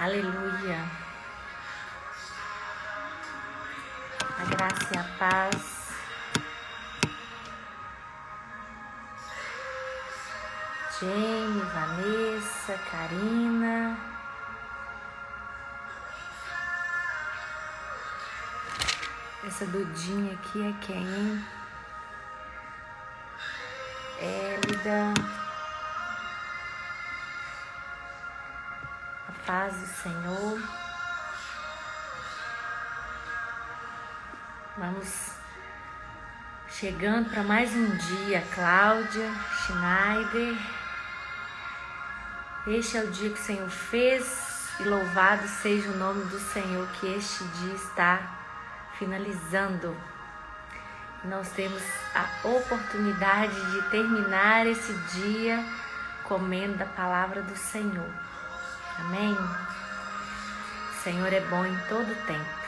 Aleluia. A graça e a paz. Jamie, Vanessa, Karina. Essa Dudinha aqui é quem, hein? Élida. A paz do Senhor. Vamos chegando para mais um dia. Cláudia, Schneider. Este é o dia que o Senhor fez e louvado seja o nome do Senhor, que este dia está finalizando. Nós temos a oportunidade de terminar esse dia comendo da palavra do Senhor. Amém? O Senhor é bom em todo tempo.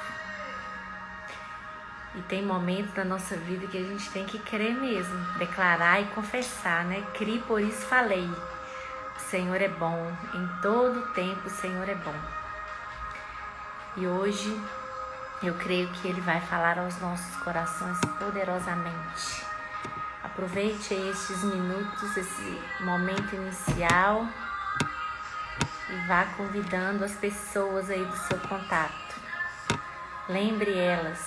E tem momentos da nossa vida que a gente tem que crer mesmo, declarar e confessar, né? Crie, por isso falei. O Senhor é bom, em todo tempo o Senhor é bom. E hoje eu creio que Ele vai falar aos nossos corações poderosamente. Aproveite estes minutos, esse momento inicial e vá convidando as pessoas aí do seu contato. Lembre elas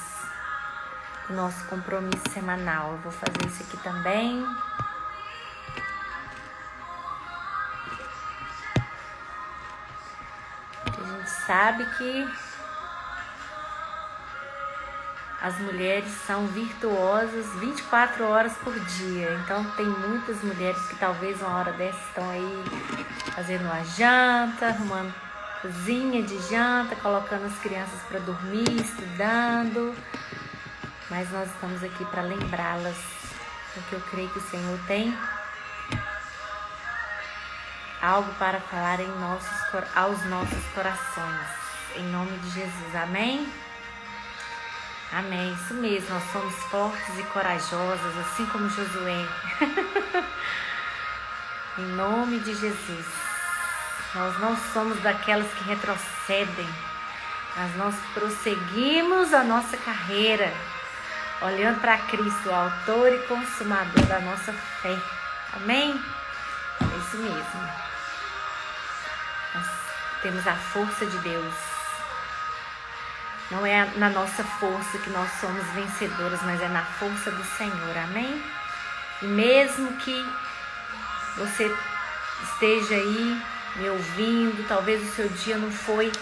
do nosso compromisso semanal. Eu vou fazer isso aqui também. A gente sabe que as mulheres são virtuosas 24 horas por dia. Então tem muitas mulheres que talvez uma hora dessa estão aí fazendo uma janta, arrumando cozinha de janta, colocando as crianças para dormir, estudando. Mas nós estamos aqui para lembrá-las, porque eu creio que o Senhor tem algo para falar aos nossos corações. Em nome de Jesus, amém? Amém, isso mesmo, nós somos fortes e corajosas, assim como Josué. Em nome de Jesus. Nós não somos daquelas que retrocedem, mas nós prosseguimos a nossa carreira, olhando para Cristo, o autor e consumador da nossa fé. Amém? É isso mesmo. Nós temos a força de Deus. Não é na nossa força que nós somos vencedoras, mas é na força do Senhor. Amém? E mesmo que você esteja aí me ouvindo, talvez o seu dia não foi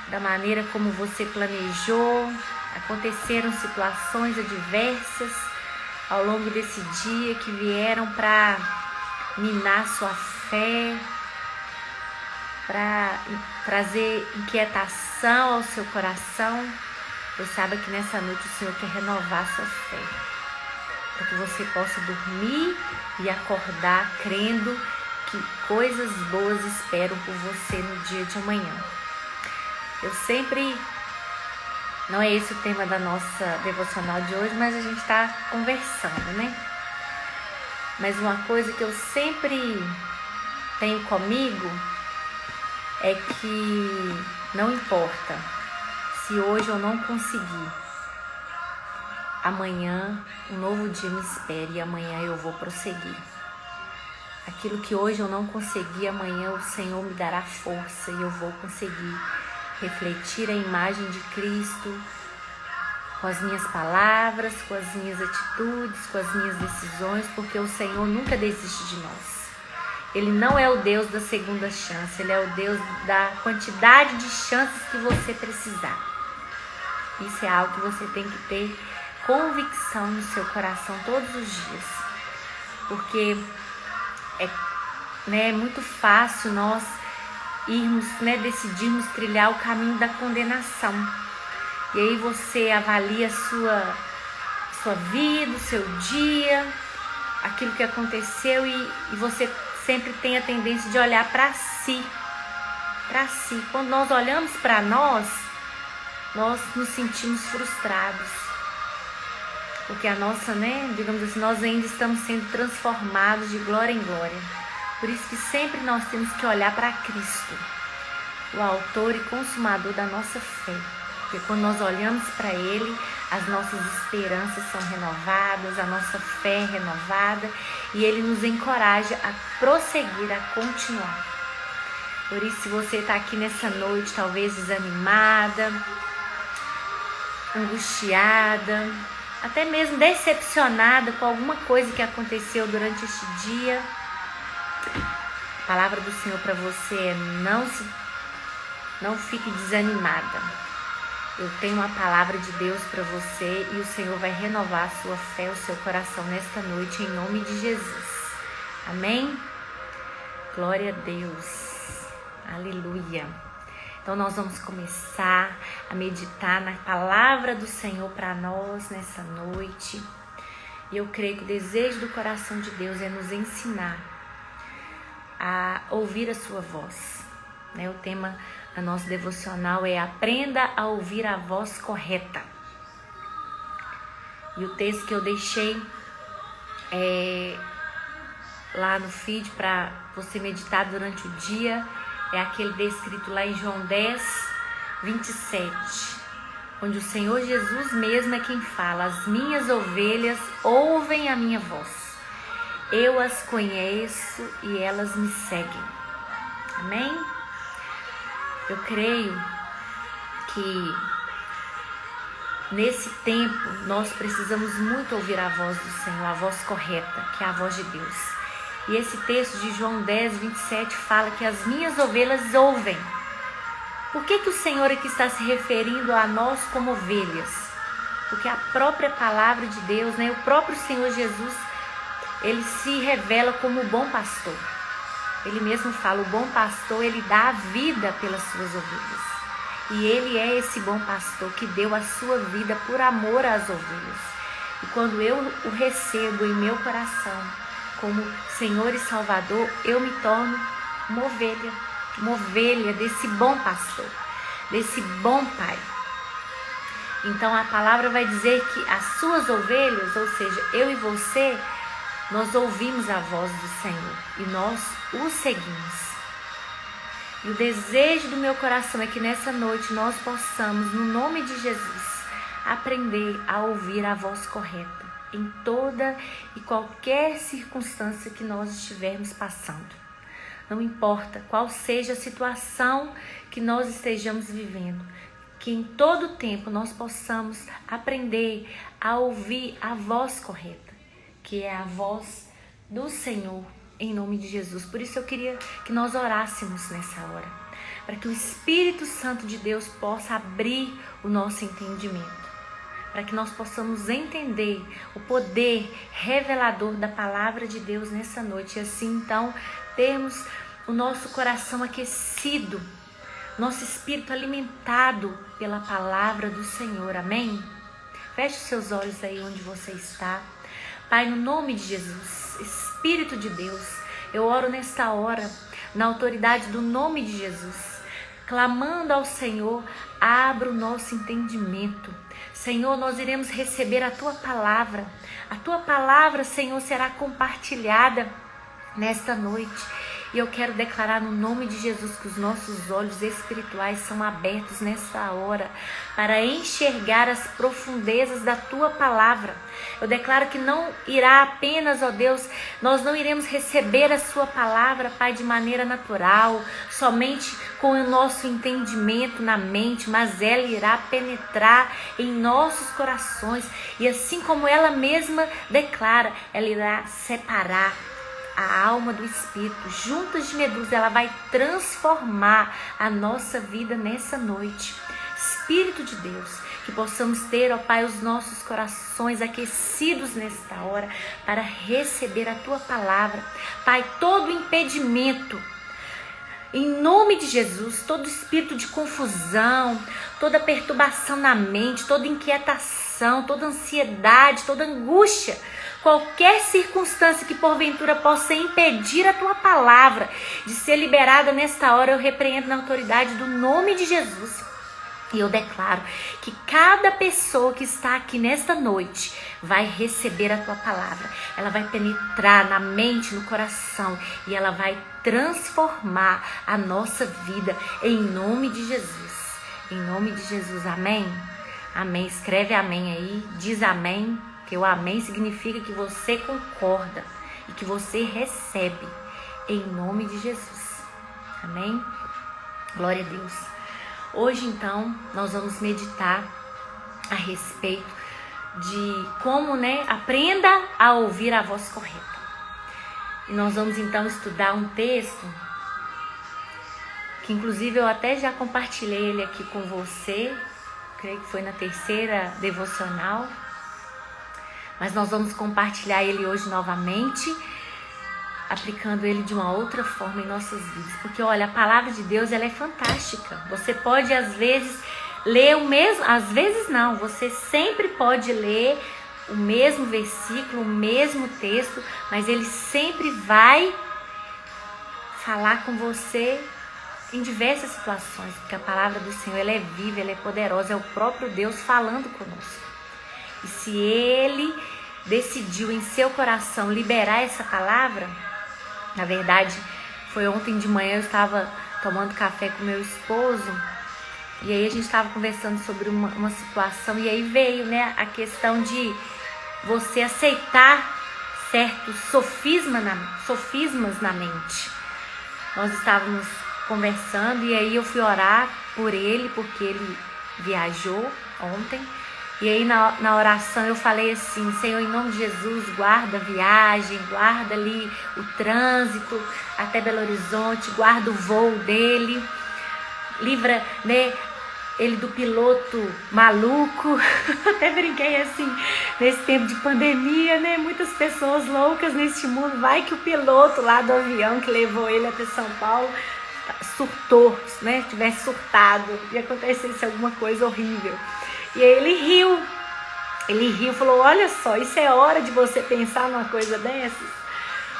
da maneira como você planejou, aconteceram situações adversas ao longo desse dia que vieram para minar sua fé, para trazer inquietação ao seu coração. Eu saiba que nessa noite o Senhor quer renovar sua fé, para que você possa dormir e acordar crendo que coisas boas esperam por você no dia de amanhã. Eu sempre... Não é esse o tema da nossa devocional de hoje, mas a gente está conversando, né? Mas uma coisa que eu sempre tenho comigo é que não importa se hoje eu não conseguir, amanhã um novo dia me espera e amanhã eu vou prosseguir. Aquilo que hoje eu não consegui, amanhã o Senhor me dará força e eu vou conseguir refletir a imagem de Cristo com as minhas palavras, com as minhas atitudes, com as minhas decisões, porque o Senhor nunca desiste de nós. Ele não é o Deus da segunda chance, Ele é o Deus da quantidade de chances que você precisar. Isso é algo que você tem que ter convicção no seu coração todos os dias. Porque é muito fácil nós decidirmos trilhar o caminho da condenação. E aí você avalia a sua vida, o seu dia, aquilo que aconteceu e você sempre tem a tendência de olhar para si. Quando nós olhamos para nós nos sentimos frustrados. Porque a nossa, digamos assim, nós ainda estamos sendo transformados de glória em glória. Por isso que sempre nós temos que olhar para Cristo. o autor e consumador da nossa fé. Porque quando nós olhamos para Ele, as nossas esperanças são renovadas, a nossa fé é renovada e Ele nos encoraja a prosseguir, a continuar. Por isso, se você está aqui nessa noite, talvez desanimada, angustiada, até mesmo decepcionada com alguma coisa que aconteceu durante este dia, a palavra do Senhor para você é: não fique desanimada. Eu tenho uma palavra de Deus para você e o Senhor vai renovar a sua fé, o seu coração nesta noite, em nome de Jesus. Amém? Glória a Deus. Aleluia. Então nós vamos começar a meditar na palavra do Senhor para nós nessa noite. E eu creio que o desejo do coração de Deus é nos ensinar a ouvir a sua voz. O tema da nossa devocional é: aprenda a ouvir a voz correta. E o texto que eu deixei lá no feed para você meditar durante o dia é aquele descrito lá em João 10, 27, onde o Senhor Jesus mesmo é quem fala: as minhas ovelhas ouvem a minha voz, eu as conheço e elas me seguem. Amém? Eu creio que nesse tempo nós precisamos muito ouvir a voz do Senhor, a voz correta, que é a voz de Deus. E esse texto de João 10, 27 fala que as minhas ovelhas ouvem. Por que o Senhor aqui está se referindo a nós como ovelhas? Porque a própria palavra de Deus, o próprio Senhor Jesus, Ele se revela como o bom pastor. Ele mesmo fala: o bom pastor, ele dá a vida pelas suas ovelhas. E Ele é esse bom pastor que deu a sua vida por amor às ovelhas. E quando eu o recebo em meu coração como Senhor e Salvador, eu me torno uma ovelha desse bom pastor, desse bom Pai. Então a palavra vai dizer que as suas ovelhas, ou seja, eu e você, nós ouvimos a voz do Senhor e nós o seguimos. E o desejo do meu coração é que nessa noite nós possamos, no nome de Jesus, aprender a ouvir a voz correta em toda e qualquer circunstância que nós estivermos passando. Não importa qual seja a situação que nós estejamos vivendo, que em todo tempo nós possamos aprender a ouvir a voz correta, que é a voz do Senhor, em nome de Jesus. Por isso eu queria que nós orássemos nessa hora, para que o Espírito Santo de Deus possa abrir o nosso entendimento, para que nós possamos entender o poder revelador da palavra de Deus nessa noite, e assim então termos o nosso coração aquecido, nosso espírito alimentado pela palavra do Senhor. Amém? Feche os seus olhos aí onde você está. Pai, no nome de Jesus, Espírito de Deus, eu oro nesta hora, na autoridade do nome de Jesus, clamando ao Senhor: abra o nosso entendimento. Senhor, nós iremos receber a Tua palavra. A Tua palavra, Senhor, será compartilhada nesta noite. E eu quero declarar no nome de Jesus que os nossos olhos espirituais são abertos nessa hora para enxergar as profundezas da Tua palavra. Eu declaro que não irá apenas, ó Deus, nós não iremos receber a Sua palavra, Pai, de maneira natural, somente com o nosso entendimento na mente, mas ela irá penetrar em nossos corações. E assim como ela mesma declara, ela irá separar a alma do espírito, juntas de medusa, ela vai transformar a nossa vida nessa noite. Espírito de Deus, que possamos ter, ó Pai, os nossos corações aquecidos nesta hora para receber a Tua palavra. Pai, todo impedimento, em nome de Jesus, todo espírito de confusão, toda perturbação na mente, toda inquietação, toda ansiedade, toda angústia, qualquer circunstância que porventura possa impedir a Tua palavra de ser liberada nesta hora, eu repreendo na autoridade do nome de Jesus. E eu declaro que cada pessoa que está aqui nesta noite vai receber a tua palavra. Ela vai penetrar na mente, no coração, e ela vai transformar a nossa vida em nome de Jesus. Em nome de Jesus, amém? Amém. Escreve amém aí, diz amém, que o amém significa que você concorda e que você recebe em nome de Jesus. Amém? Glória a Deus. Hoje, então, nós vamos meditar a respeito de como, aprenda a ouvir a voz correta. E nós vamos, então, estudar um texto que, inclusive, eu até já compartilhei ele aqui com você, creio que foi na terceira devocional, mas nós vamos compartilhar ele hoje novamente, aplicando ele de uma outra forma em nossas vidas. Porque, olha, a palavra de Deus, ela é fantástica. Você pode, às vezes, ler o mesmo... Às vezes não, você sempre pode ler o mesmo versículo, o mesmo texto, mas ele sempre vai falar com você em diversas situações. Porque a palavra do Senhor, ela é viva, ela é poderosa. É o próprio Deus falando conosco. E se Ele decidiu em seu coração liberar essa palavra... Na verdade, foi ontem de manhã, eu estava tomando café com meu esposo e aí a gente estava conversando sobre uma situação e aí veio, a questão de você aceitar certos sofismas na mente. Nós estávamos conversando e aí eu fui orar por ele, porque ele viajou ontem. E aí na oração eu falei assim: Senhor, em nome de Jesus, guarda a viagem, guarda ali o trânsito até Belo Horizonte, guarda o voo dele, livra, ele do piloto maluco. Até brinquei assim, nesse tempo de pandemia, muitas pessoas loucas neste mundo. Vai que o piloto lá do avião que levou ele até São Paulo surtou, tivesse surtado e acontecesse alguma coisa horrível. E aí ele riu, falou: olha só, isso é hora de você pensar numa coisa dessas?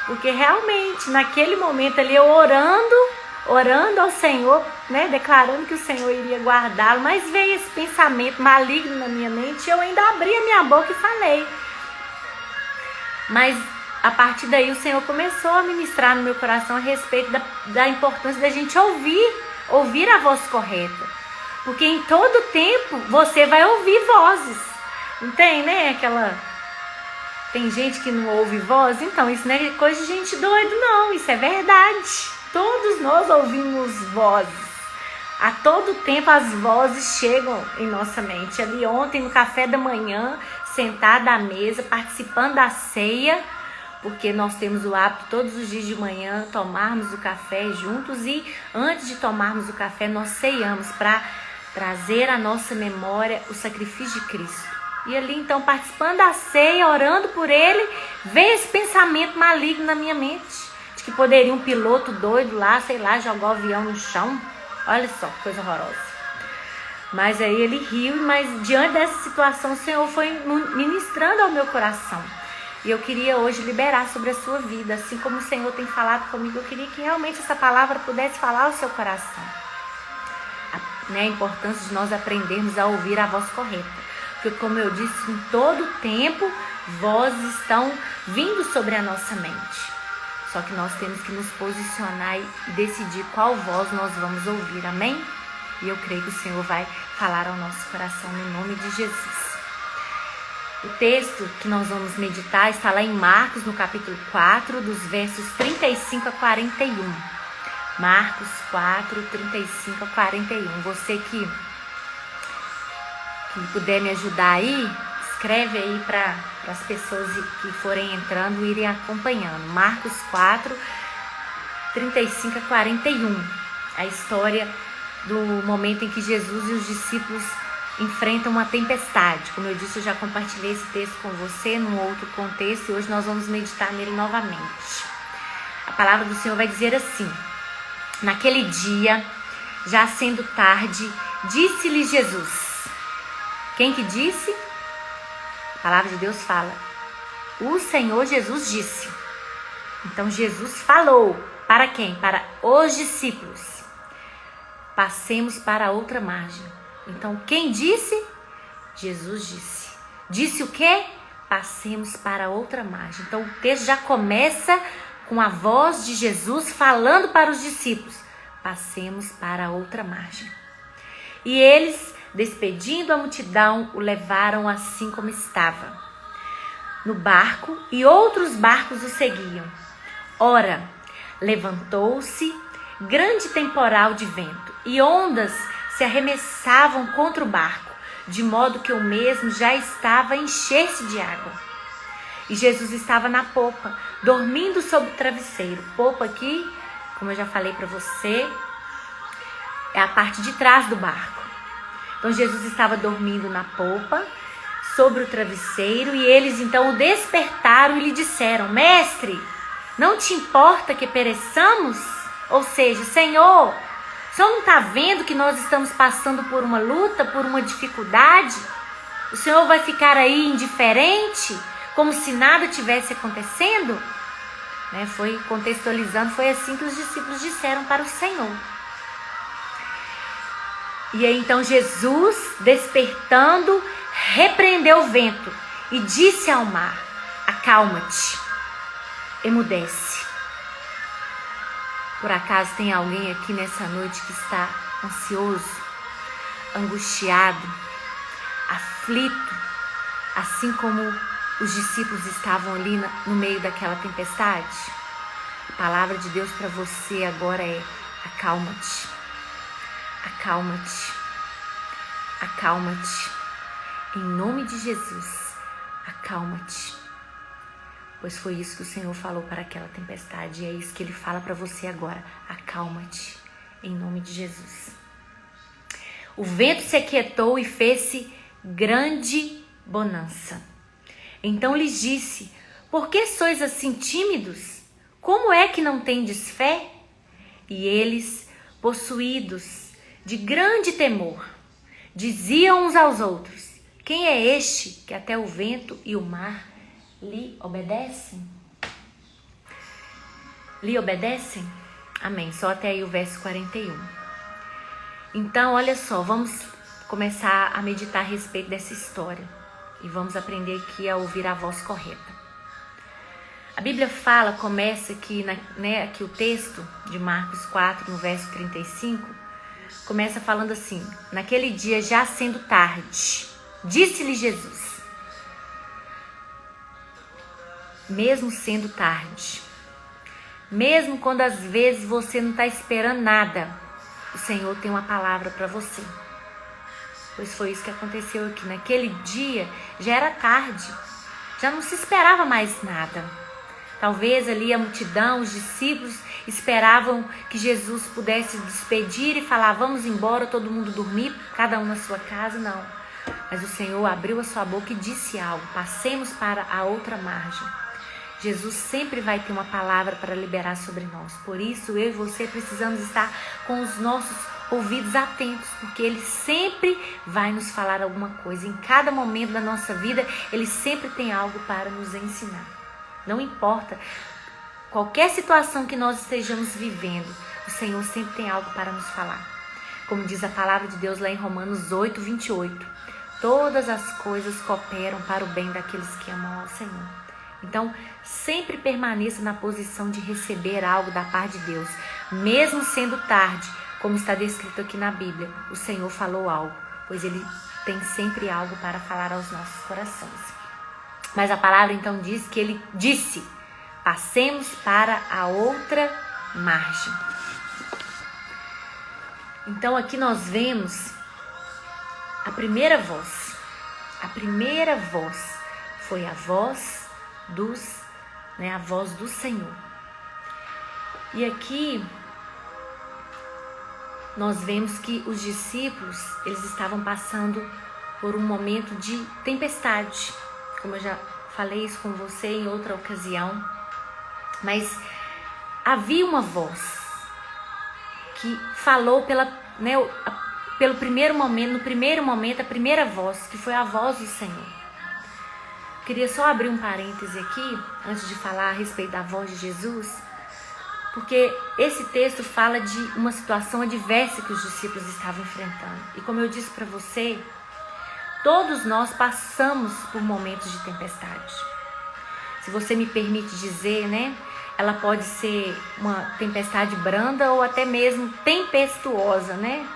Porque realmente, naquele momento ali, eu orando ao Senhor, declarando que o Senhor iria guardá-lo, mas veio esse pensamento maligno na minha mente e eu ainda abri a minha boca e falei. Mas a partir daí o Senhor começou a ministrar no meu coração a respeito da importância da gente ouvir a voz correta. Porque em todo tempo você vai ouvir vozes. Não tem, Tem gente que não ouve voz? Então, isso não é coisa de gente doida, não. Isso é verdade. Todos nós ouvimos vozes. A todo tempo as vozes chegam em nossa mente. Ali ontem, no café da manhã, sentada à mesa, participando da ceia, porque nós temos o hábito todos os dias de manhã tomarmos o café juntos e antes de tomarmos o café nós ceiamos para trazer à nossa memória o sacrifício de Cristo. E ali então participando da ceia, orando por ele, veio esse pensamento maligno na minha mente, de que poderia um piloto doido lá, jogar o avião no chão. Olha só, que coisa horrorosa. Mas aí ele riu, mas diante dessa situação o Senhor foi ministrando ao meu coração. E eu queria hoje liberar sobre a sua vida, assim como o Senhor tem falado comigo, eu queria que realmente essa palavra pudesse falar ao seu coração. A importância de nós aprendermos a ouvir a voz correta. Porque, como eu disse, em todo tempo, vozes estão vindo sobre a nossa mente. Só que nós temos que nos posicionar e decidir qual voz nós vamos ouvir, amém? E eu creio que o Senhor vai falar ao nosso coração no nome de Jesus. O texto que nós vamos meditar está lá em Marcos, no capítulo 4, dos versos 35 a 41. Marcos 4, 35 a 41. Você que puder me ajudar aí, escreve aí para as pessoas que forem entrando irem acompanhando. Marcos 4, 35 a 41. A história do momento em que Jesus e os discípulos enfrentam uma tempestade. Como eu disse, eu já compartilhei esse texto com você num outro contexto e hoje nós vamos meditar nele novamente. A palavra do Senhor vai dizer assim: naquele dia, já sendo tarde, disse-lhe Jesus. Quem que disse? A palavra de Deus fala: o Senhor Jesus disse. Então Jesus falou. Para quem? Para os discípulos. Passemos para a outra margem. Então, quem disse? Jesus disse. Disse o quê? Passemos para outra margem. Então, o texto já começa com a voz de Jesus falando para os discípulos: passemos para outra margem. E eles, despedindo a multidão, o levaram assim como estava, no barco, e outros barcos o seguiam. Ora, levantou-se grande temporal de vento, e ondas se arremessavam contra o barco, de modo que o mesmo já estava a encher-se de água. E Jesus estava na popa, dormindo sob o travesseiro. Popa aqui, como eu já falei para você, é a parte de trás do barco. Então Jesus estava dormindo na popa, sobre o travesseiro, e eles então o despertaram e lhe disseram: Mestre, não te importa que pereçamos? Ou seja, Senhor, o Senhor não está vendo que nós estamos passando por uma luta, por uma dificuldade? O Senhor vai ficar aí indiferente, como se nada tivesse acontecendo? Foi contextualizando, foi assim que os discípulos disseram para o Senhor. E aí então Jesus, despertando, repreendeu o vento e disse ao mar: acalma-te, emudece. Por acaso tem alguém aqui nessa noite que está ansioso, angustiado, aflito, assim como os discípulos estavam ali no meio daquela tempestade? A palavra de Deus para você agora é: acalma-te, acalma-te, acalma-te. Em nome de Jesus, acalma-te. Pois foi isso que o Senhor falou para aquela tempestade, e é isso que Ele fala para você agora: acalma-te, em nome de Jesus. O vento se aquietou e fez-se grande bonança. Então lhes disse: por que sois assim tímidos? Como é que não tendes fé? E eles, possuídos de grande temor, diziam uns aos outros: quem é este que até o vento e o mar lhe obedecem? Lhe obedecem? Amém. Só até aí o verso 41. Então, olha só, vamos começar a meditar a respeito dessa história. E vamos aprender aqui a ouvir a voz correta. A Bíblia fala, começa aqui, aqui o texto de Marcos 4, no verso 35, começa falando assim: naquele dia, já sendo tarde, disse-lhe Jesus, mesmo sendo tarde, mesmo quando às vezes você não está esperando nada, o Senhor tem uma palavra para você. Pois foi isso que aconteceu aqui. Naquele dia já era tarde, já não se esperava mais nada. Talvez ali a multidão, os discípulos esperavam que Jesus pudesse despedir e falar: vamos embora, todo mundo dormir, cada um na sua casa. Não, mas o Senhor abriu a sua boca e disse algo: passemos para a outra margem. Jesus sempre vai ter uma palavra para liberar sobre nós. Por isso, eu e você precisamos estar com os nossos ouvidos atentos, porque Ele sempre vai nos falar alguma coisa. Em cada momento da nossa vida, Ele sempre tem algo para nos ensinar. Não importa qualquer situação que nós estejamos vivendo, o Senhor sempre tem algo para nos falar. Como diz a palavra de Deus lá em Romanos 8, 28. Todas as coisas cooperam para o bem daqueles que amam ao Senhor. Então, sempre permaneça na posição de receber algo da parte de Deus. Mesmo sendo tarde, como está descrito aqui na Bíblia, o Senhor falou algo, pois Ele tem sempre algo para falar aos nossos corações. Mas a palavra então diz que Ele disse: passemos para a outra margem. Então aqui nós vemos a primeira voz. A primeira voz foi a voz a voz do Senhor. E aqui nós vemos que os discípulos, eles estavam passando por um momento de tempestade, como eu já falei isso com você em outra ocasião, mas havia uma voz que falou pelo primeiro momento, no primeiro momento, a primeira voz, que foi a voz do Senhor. Queria só abrir um parêntese aqui, antes de falar a respeito da voz de Jesus, Porque esse texto fala de uma situação adversa que os discípulos estavam enfrentando. E como eu disse para você, todos nós passamos por momentos de tempestade. Se você me permite dizer, né? Ela pode ser uma tempestade branda ou até mesmo tempestuosa, né?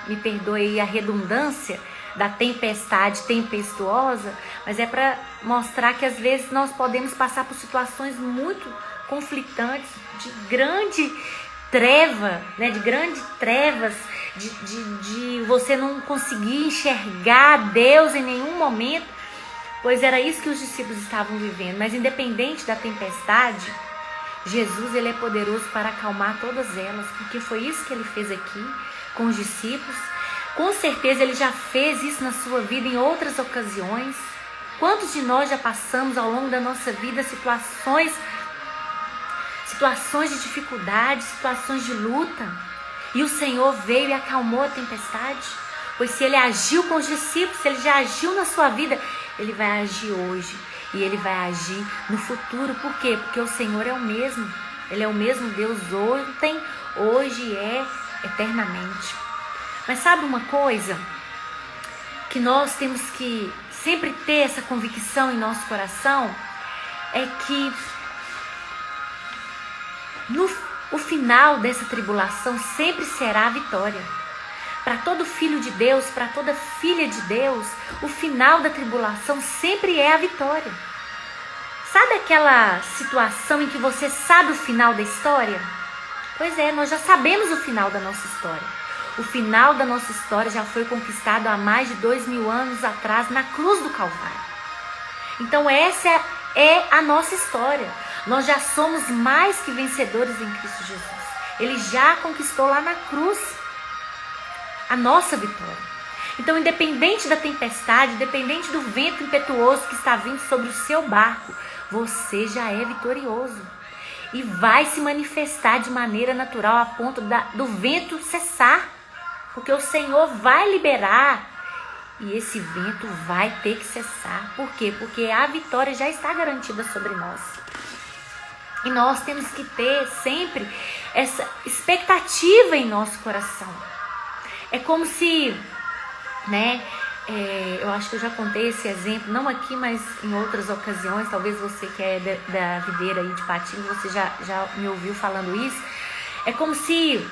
Me perdoe aí a redundância da tempestade tempestuosa, mas é para mostrar que às vezes nós podemos passar por situações muito conflitantes, de grande treva, né? De grandes trevas, de você não conseguir enxergar Deus em nenhum momento, pois era isso que os discípulos estavam vivendo. Mas independente da tempestade, Jesus, ele é poderoso para acalmar todas elas, porque foi isso que ele fez aqui com os discípulos. Com certeza ele já fez isso na sua vida em outras ocasiões. Quantos de nós já passamos ao longo da nossa vida situações de dificuldade, situações de luta, e o Senhor veio e acalmou a tempestade? Pois se ele agiu com os discípulos, se ele já agiu na sua vida, ele vai agir hoje. E ele vai agir no futuro. Por quê? Porque o Senhor é o mesmo. Ele é o mesmo Deus ontem, hoje e eternamente. Mas sabe uma coisa? Que nós temos que sempre ter essa convicção em nosso coração, é que o final dessa tribulação sempre será a vitória. Para todo filho de Deus, para toda filha de Deus, o final da tribulação sempre é a vitória. Sabe aquela situação em que você sabe o final da história? Pois é, nós já sabemos o final da nossa história. O final da nossa história já foi conquistado há mais de 2000 anos atrás na cruz do Calvário. Então essa é a nossa história. Nós já somos mais que vencedores em Cristo Jesus. Ele já conquistou lá na cruz a nossa vitória. Então, independente da tempestade, independente do vento impetuoso que está vindo sobre o seu barco, você já é vitorioso. E vai se manifestar de maneira natural a ponto do vento cessar. Porque o Senhor vai liberar e esse vento vai ter que cessar. Por quê? Porque a vitória já está garantida sobre nós. E nós temos que ter sempre essa expectativa em nosso coração. É como se, né, eu acho que eu já contei esse exemplo, não aqui, mas em outras ocasiões. Talvez você que é da videira aí de Patinho, você já me ouviu falando isso. É como se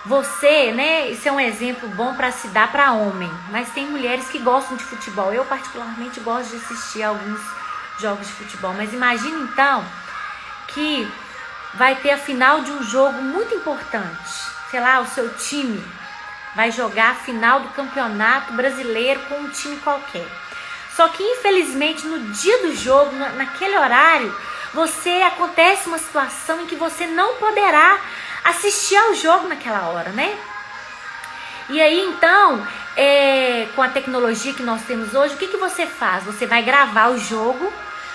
você, né, isso é um exemplo bom para se dar para homem, mas tem mulheres que gostam de futebol. Eu particularmente gosto de assistir alguns jogos de futebol, mas imagine então que vai ter a final de um jogo muito importante. Sei lá, o seu time vai jogar a final do campeonato brasileiro com um time qualquer. Só que infelizmente no dia do jogo, naquele horário, acontece uma situação em que você não poderá assistir ao jogo naquela hora, né? E aí então, com a tecnologia que nós temos hoje, o que você faz? Você vai gravar o jogo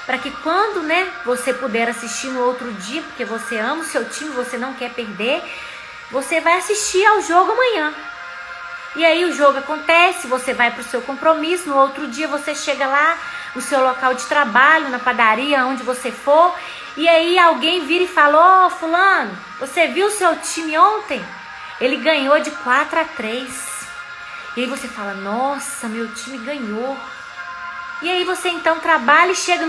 para que quando, né, você puder assistir no outro dia, porque você ama o seu time, você não quer perder, você vai assistir ao jogo amanhã. E aí o jogo acontece, você vai para o seu compromisso, no outro dia você chega lá no seu local de trabalho, na padaria, onde você for, e aí alguém vira e fala: ô fulano, você viu o seu time ontem? Ele ganhou de 4-3. E aí você fala: nossa, meu time ganhou. E aí você então trabalha e chega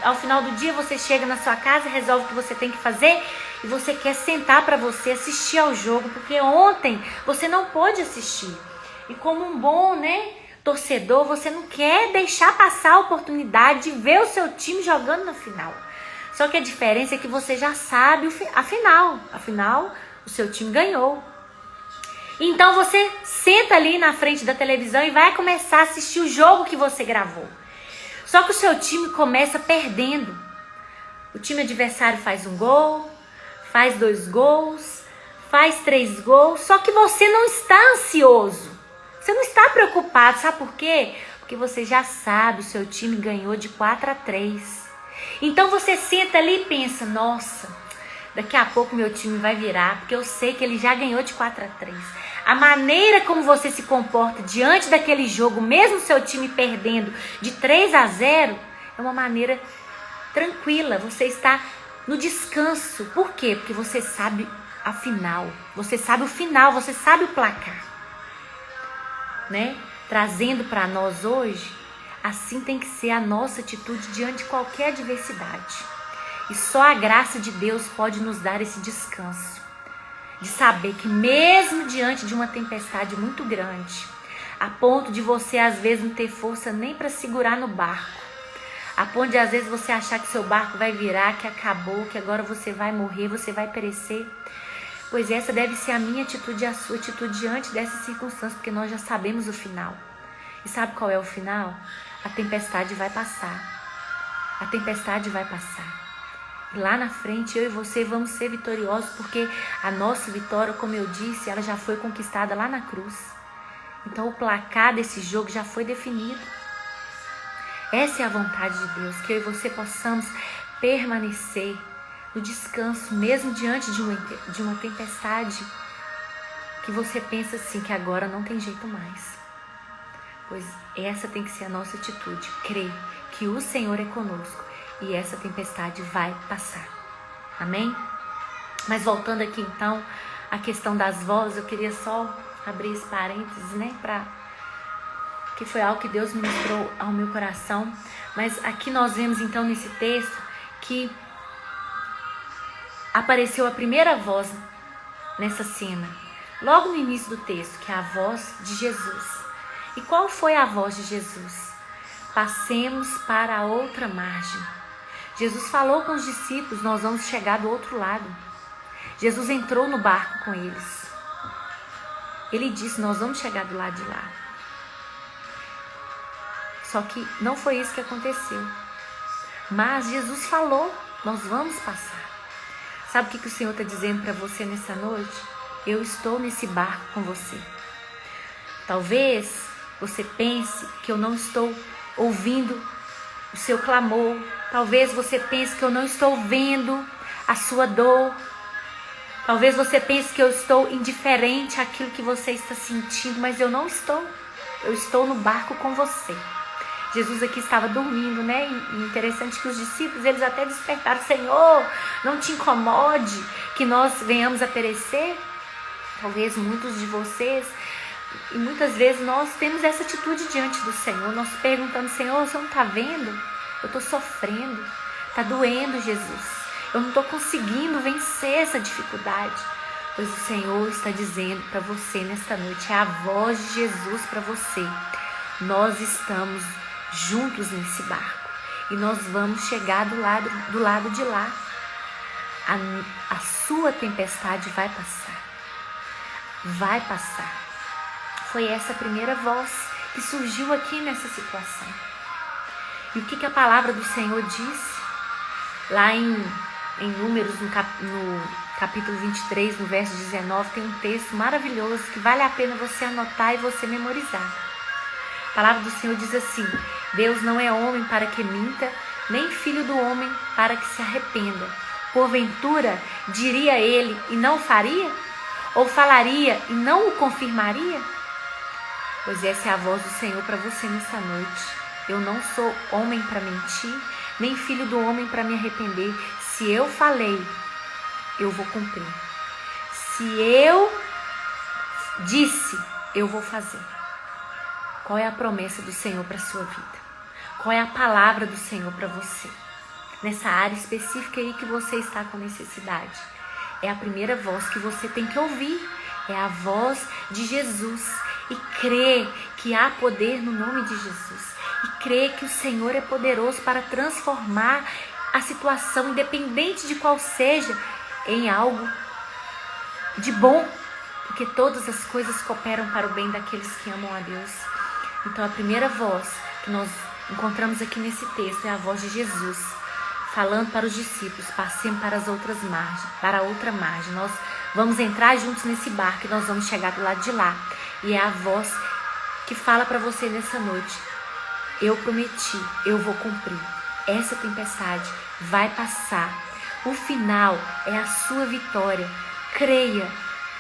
ao final do dia, você chega na sua casa, resolve o que você tem que fazer e você quer sentar para você assistir ao jogo, porque ontem você não pôde assistir. E como um bom, né, torcedor, você não quer deixar passar a oportunidade de ver o seu time jogando na final. Só que a diferença é que você já sabe a final. Afinal, o seu time ganhou. Então você senta ali na frente da televisão e vai começar a assistir o jogo que você gravou. Só que o seu time começa perdendo. O time adversário faz um gol, faz 2 gols, faz 3 gols. Só que você não está ansioso. Você não está preocupado. Sabe por quê? Porque você já sabe, o seu time ganhou de 4-3. Então você senta ali e pensa: nossa, daqui a pouco meu time vai virar, porque eu sei que ele já ganhou de 4-3. A maneira como você se comporta diante daquele jogo, mesmo seu time perdendo de 3-0, é uma maneira tranquila. Você está no descanso. Por quê? Porque você sabe a final, você sabe o final, você sabe o placar, né? Trazendo para nós hoje, assim tem que ser a nossa atitude diante de qualquer adversidade. E só a graça de Deus pode nos dar esse descanso, de saber que mesmo diante de uma tempestade muito grande, a ponto de você às vezes não ter força nem para segurar no barco, a ponto de às vezes você achar que seu barco vai virar, que acabou, que agora você vai morrer, você vai perecer. Pois essa deve ser a minha atitude e a sua atitude diante dessas circunstâncias, porque nós já sabemos o final. E sabe qual é o final? A tempestade vai passar. A tempestade vai passar. E lá na frente eu e você vamos ser vitoriosos, porque a nossa vitória, como eu disse, ela já foi conquistada lá na cruz. Então o placar desse jogo já foi definido. Essa é a vontade de Deus, que eu e você possamos permanecer no descanso, mesmo diante de uma tempestade, que você pensa assim, que agora não tem jeito mais. Pois essa tem que ser a nossa atitude, crer que o Senhor é conosco e essa tempestade vai passar. Amém? Mas voltando aqui então à questão das vozes, eu queria só abrir esse parênteses, né, que foi algo que Deus ministrou ao meu coração. Mas aqui nós vemos então nesse texto que apareceu a primeira voz nessa cena, logo no início do texto, que é a voz de Jesus. E qual foi a voz de Jesus? Passemos para a outra margem. Jesus falou com os discípulos, nós vamos chegar do outro lado. Jesus entrou no barco com eles. Ele disse, nós vamos chegar do lado de lá. Só que não foi isso que aconteceu. Mas Jesus falou, nós vamos passar. Sabe o que o Senhor está dizendo para você nessa noite? Eu estou nesse barco com você. Talvez você pense que eu não estou ouvindo o seu clamor. Talvez você pense que eu não estou vendo a sua dor. Talvez você pense que eu estou indiferente àquilo que você está sentindo, mas eu não estou. Eu estou no barco com você. Jesus aqui estava dormindo, né? E interessante que os discípulos, eles até despertaram, Senhor, não te incomode que nós venhamos a perecer. Talvez muitos de vocês, e muitas vezes nós temos essa atitude diante do Senhor, nós perguntando, Senhor, você não está vendo? Eu estou sofrendo, está doendo, Jesus. Eu não estou conseguindo vencer essa dificuldade. Pois o Senhor está dizendo para você nesta noite, é a voz de Jesus para você. Nós estamos juntos nesse barco e nós vamos chegar do lado de lá. A sua tempestade vai passar. Vai passar. Foi essa primeira voz que surgiu aqui nessa situação. E o que a palavra do Senhor diz? Lá em Números, no capítulo 23, no verso 19, tem um texto maravilhoso que vale a pena você anotar e você memorizar. A palavra do Senhor diz assim: Deus não é homem para que minta, nem filho do homem para que se arrependa. Porventura, diria ele e não faria? Ou falaria e não o confirmaria? Pois essa é a voz do Senhor para você nessa noite. Eu não sou homem para mentir, nem filho do homem para me arrepender. Se eu falei, eu vou cumprir. Se eu disse, eu vou fazer. Qual é a promessa do Senhor para a sua vida? Qual é a palavra do Senhor para você? Nessa área específica aí que você está com necessidade. É a primeira voz que você tem que ouvir. É a voz de Jesus. E crer que há poder no nome de Jesus. E crer que o Senhor é poderoso para transformar a situação, independente de qual seja, em algo de bom. Porque todas as coisas cooperam para o bem daqueles que amam a Deus. Então a primeira voz que nós encontramos aqui nesse texto é a voz de Jesus, falando para os discípulos, passemos para as outras margens, para a outra margem. Nós vamos entrar juntos nesse barco e nós vamos chegar do lado de lá. E é a voz que fala para você nessa noite: eu prometi, eu vou cumprir. Essa tempestade vai passar. O final é a sua vitória. Creia,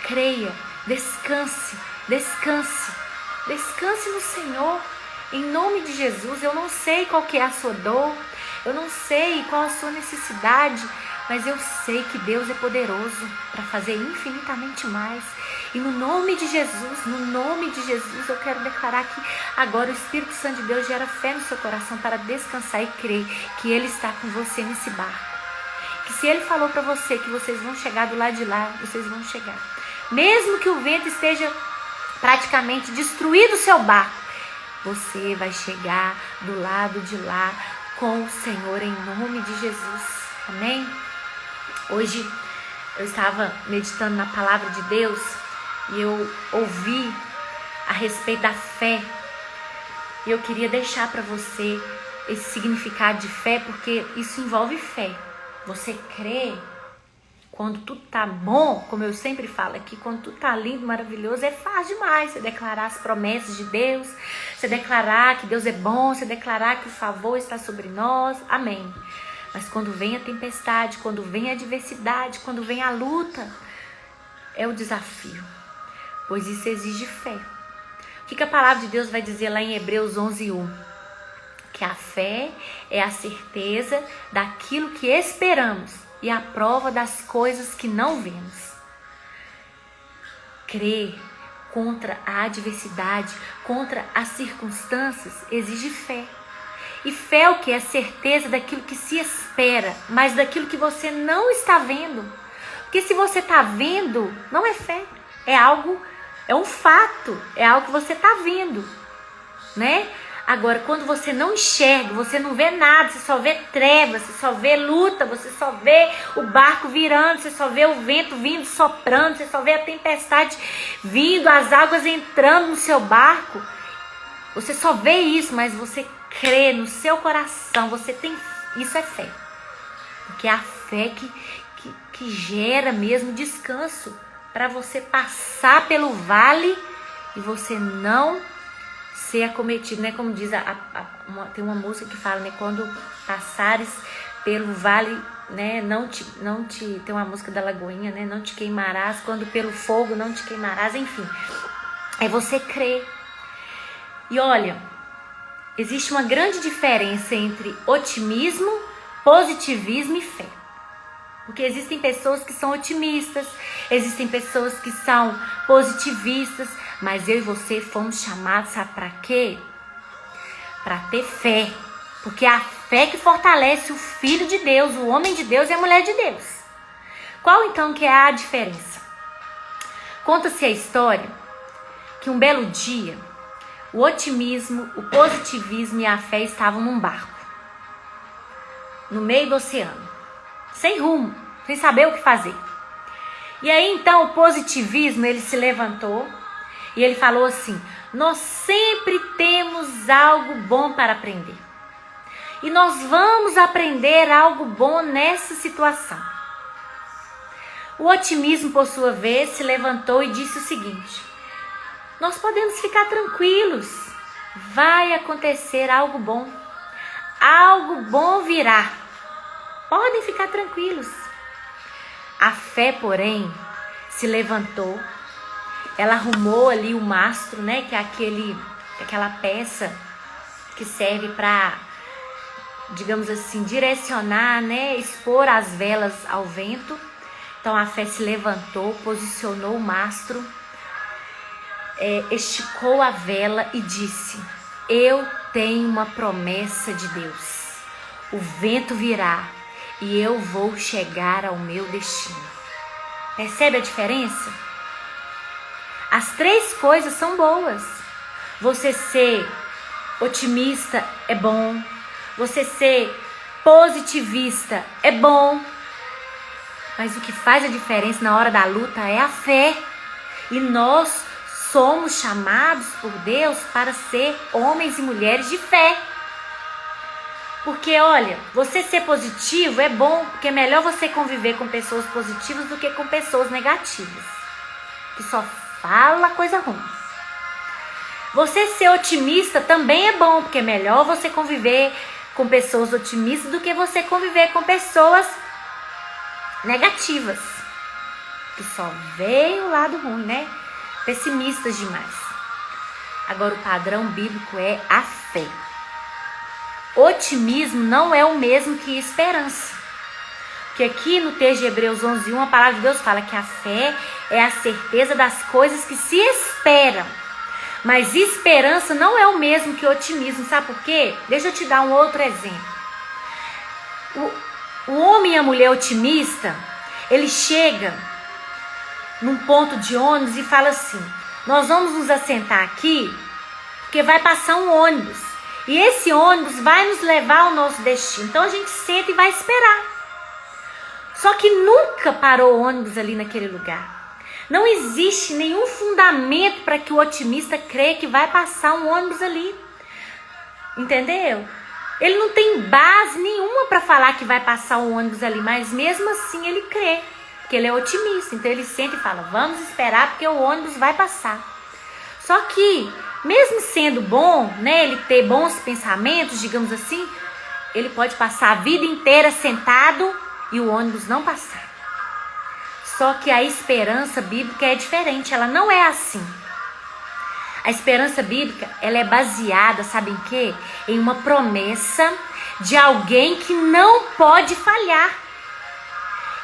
creia, descanse, descanse. Descanse no Senhor, em nome de Jesus. Eu não sei qual que é a sua dor, eu não sei qual a sua necessidade, mas eu sei que Deus é poderoso para fazer infinitamente mais. E no nome de Jesus, eu quero declarar que agora o Espírito Santo de Deus gera fé no seu coração para descansar e crer que Ele está com você nesse barco. Que se Ele falou para você que vocês vão chegar do lado de lá, vocês vão chegar. Mesmo que o vento esteja praticamente destruído o seu barco, você vai chegar do lado de lá com o Senhor em nome de Jesus. Amém? Hoje eu estava meditando na palavra de Deus e eu ouvi a respeito da fé. E eu queria deixar para você esse significado de fé, porque isso envolve fé. Você crê quando tudo tá bom, como eu sempre falo aqui, quando tudo tá lindo, maravilhoso, é fácil demais você declarar as promessas de Deus, você declarar que Deus é bom, você declarar que o favor está sobre nós, amém. Mas quando vem a tempestade, quando vem a adversidade, quando vem a luta, é o desafio, pois isso exige fé. O que a palavra de Deus vai dizer lá em Hebreus 11:1? Que a fé é a certeza daquilo que esperamos e a prova das coisas que não vemos. Crer contra a adversidade, contra as circunstâncias, exige fé. E fé é o que? É a certeza daquilo que se espera, mas daquilo que você não está vendo. Porque se você está vendo, não é fé. É algo, é um fato, é algo que você está vendo, né? Agora, quando você não enxerga, você não vê nada, você só vê trevas, você só vê luta, você só vê o barco virando, você só vê o vento vindo, soprando, você só vê a tempestade vindo, as águas entrando no seu barco. Você só vê isso, mas você crê no seu coração, você tem, isso é fé. Porque é a fé que gera mesmo descanso para você passar pelo vale e você não ser acometido, né? Como diz, tem uma música que fala, né? Quando passares pelo vale, né? Não te, tem uma música da Lagoinha, né? Não te queimarás, quando pelo fogo não te queimarás, enfim. É você crer. E olha, existe uma grande diferença entre otimismo, positivismo e fé. Porque existem pessoas que são otimistas, existem pessoas que são positivistas, mas eu e você fomos chamados, sabe para quê? Para ter fé. Porque é a fé que fortalece o Filho de Deus, o homem de Deus e a mulher de Deus. Qual então que é a diferença? Conta-se a história que um belo dia, o otimismo, o positivismo e a fé estavam num barco, no meio do oceano, sem rumo, sem saber o que fazer. E aí então o positivismo, ele se levantou e ele falou assim: nós sempre temos algo bom para aprender. E nós vamos aprender algo bom nessa situação. O otimismo, por sua vez, se levantou e disse o seguinte: nós podemos ficar tranquilos, vai acontecer algo bom. Algo bom virá. Podem ficar tranquilos. A fé, porém, se levantou. Ela arrumou ali o mastro, né? Que é aquela peça que serve para, digamos assim, direcionar, né? Expor as velas ao vento. Então a fé se levantou, posicionou o mastro, esticou a vela e disse: eu tenho uma promessa de Deus. O vento virá e eu vou chegar ao meu destino. Percebe a diferença? As três coisas são boas. Você ser otimista é bom. Você ser positivista é bom. Mas o que faz a diferença na hora da luta é a fé. E nós somos chamados por Deus para ser homens e mulheres de fé. Porque, olha, você ser positivo é bom, porque é melhor você conviver com pessoas positivas do que com pessoas negativas, que só fala coisa ruim. Você ser otimista também é bom, porque é melhor você conviver com pessoas otimistas do que você conviver com pessoas negativas, que só veem o lado ruim, né? Pessimistas demais. Agora, o padrão bíblico é a fé. Otimismo não é o mesmo que esperança. que aqui no texto de Hebreus 11:1, a palavra de Deus fala que a fé é a certeza das coisas que se esperam. Mas esperança não é o mesmo que otimismo, sabe por quê? Deixa eu te dar um outro exemplo. O homem e a mulher otimista, ele chega num ponto de ônibus e fala assim: nós vamos nos assentar aqui, porque vai passar um ônibus. E esse ônibus vai nos levar ao nosso destino. Então a gente senta e vai esperar. Só que nunca parou o ônibus ali naquele lugar. Não existe nenhum fundamento para que o otimista creia que vai passar um ônibus ali. Entendeu? Ele não tem base nenhuma para falar que vai passar um ônibus ali, mas mesmo assim ele crê, porque ele é otimista. Então ele senta e fala: vamos esperar porque o ônibus vai passar. Só que, mesmo sendo bom, né, ele ter bons pensamentos, digamos assim, ele pode passar a vida inteira sentado e o ônibus não passar. Só que a esperança bíblica é diferente, ela não é assim. A esperança bíblica, ela é baseada, sabe em quê? Em uma promessa de alguém que não pode falhar.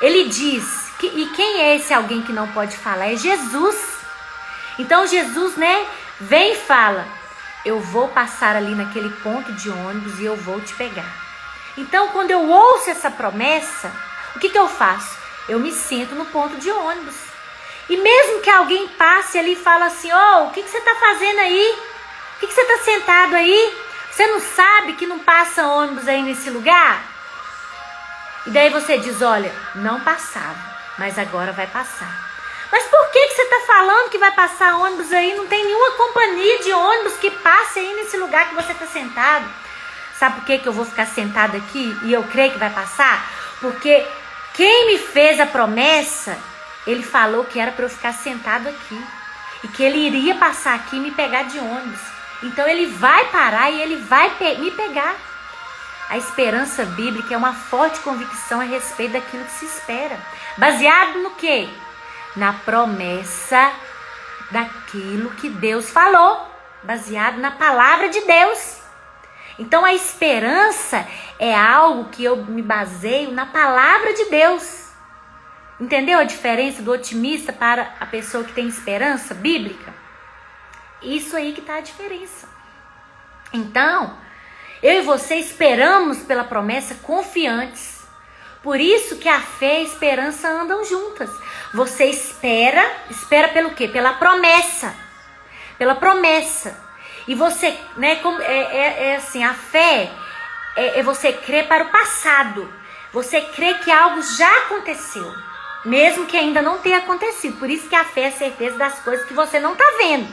Ele diz, e quem é esse alguém que não pode falar? É Jesus. Então Jesus, né, vem e fala: eu vou passar ali naquele ponto de ônibus e eu vou te pegar. Então quando eu ouço essa promessa, o que eu faço? Eu me sento no ponto de ônibus. E mesmo que alguém passe ali e fala assim: o que você está fazendo aí? O que você está sentado aí? Você não sabe que não passa ônibus aí nesse lugar? E daí você diz: olha, não passava, mas agora vai passar. Mas por que você está falando que vai passar ônibus aí? Não tem nenhuma companhia de ônibus que passe aí nesse lugar que você está sentado. Sabe por que eu vou ficar sentado aqui e eu creio que vai passar? Porque quem me fez a promessa, ele falou que era para eu ficar sentado aqui. E que ele iria passar aqui e me pegar de ônibus. Então ele vai parar e ele vai me pegar. A esperança bíblica é uma forte convicção a respeito daquilo que se espera. Baseado no quê? Na promessa daquilo que Deus falou. Baseado na palavra de Deus. Então a esperança é algo que eu me baseio na palavra de Deus. Entendeu a diferença do otimista para a pessoa que tem esperança bíblica? Isso aí que está a diferença. Então, eu e você esperamos pela promessa confiantes. Por isso que a fé e a esperança andam juntas. Você espera pelo quê? Pela promessa. Pela promessa. E você, né, assim, a fé é você crer para o passado. Você crê que algo já aconteceu, mesmo que ainda não tenha acontecido. Por isso que a fé é a certeza das coisas que você não está vendo.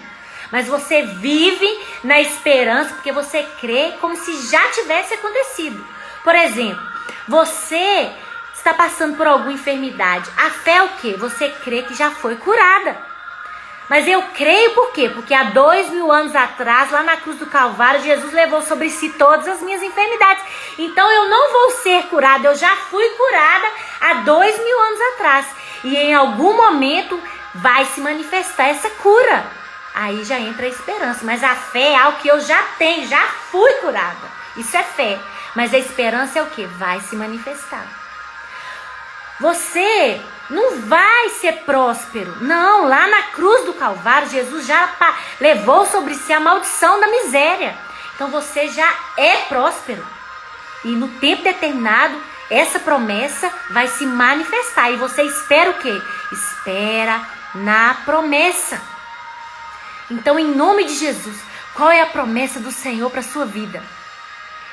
Mas você vive na esperança porque você crê como se já tivesse acontecido. Por exemplo, você está passando por alguma enfermidade. A fé é o quê? Você crê que já foi curada. Mas eu creio por quê? Porque há 2000 anos atrás, lá na cruz do Calvário, Jesus levou sobre si todas as minhas enfermidades. Então eu não vou ser curada, eu já fui curada há 2000 anos atrás. E em algum momento vai se manifestar essa cura. Aí já entra a esperança. Mas a fé é algo que eu já tenho, já fui curada. Isso é fé. Mas a esperança é o quê? Vai se manifestar. Você não vai ser próspero. Não, lá na cruz do Calvário, Jesus já levou sobre si a maldição da miséria. Então você já é próspero. E no tempo determinado, essa promessa vai se manifestar. E você espera o quê? Espera na promessa. Então, em nome de Jesus, qual é a promessa do Senhor para a sua vida?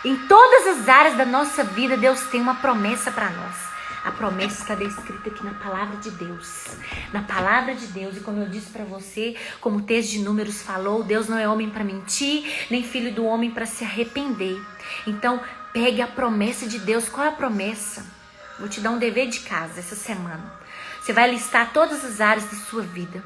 Em todas as áreas da nossa vida, Deus tem uma promessa para nós. A promessa está descrita aqui na palavra de Deus. Na palavra de Deus. E como eu disse para você, como o texto de Números falou, Deus não é homem para mentir, nem filho do homem para se arrepender. Então, pegue a promessa de Deus. Qual é a promessa? Vou te dar um dever de casa essa semana. Você vai listar todas as áreas da sua vida.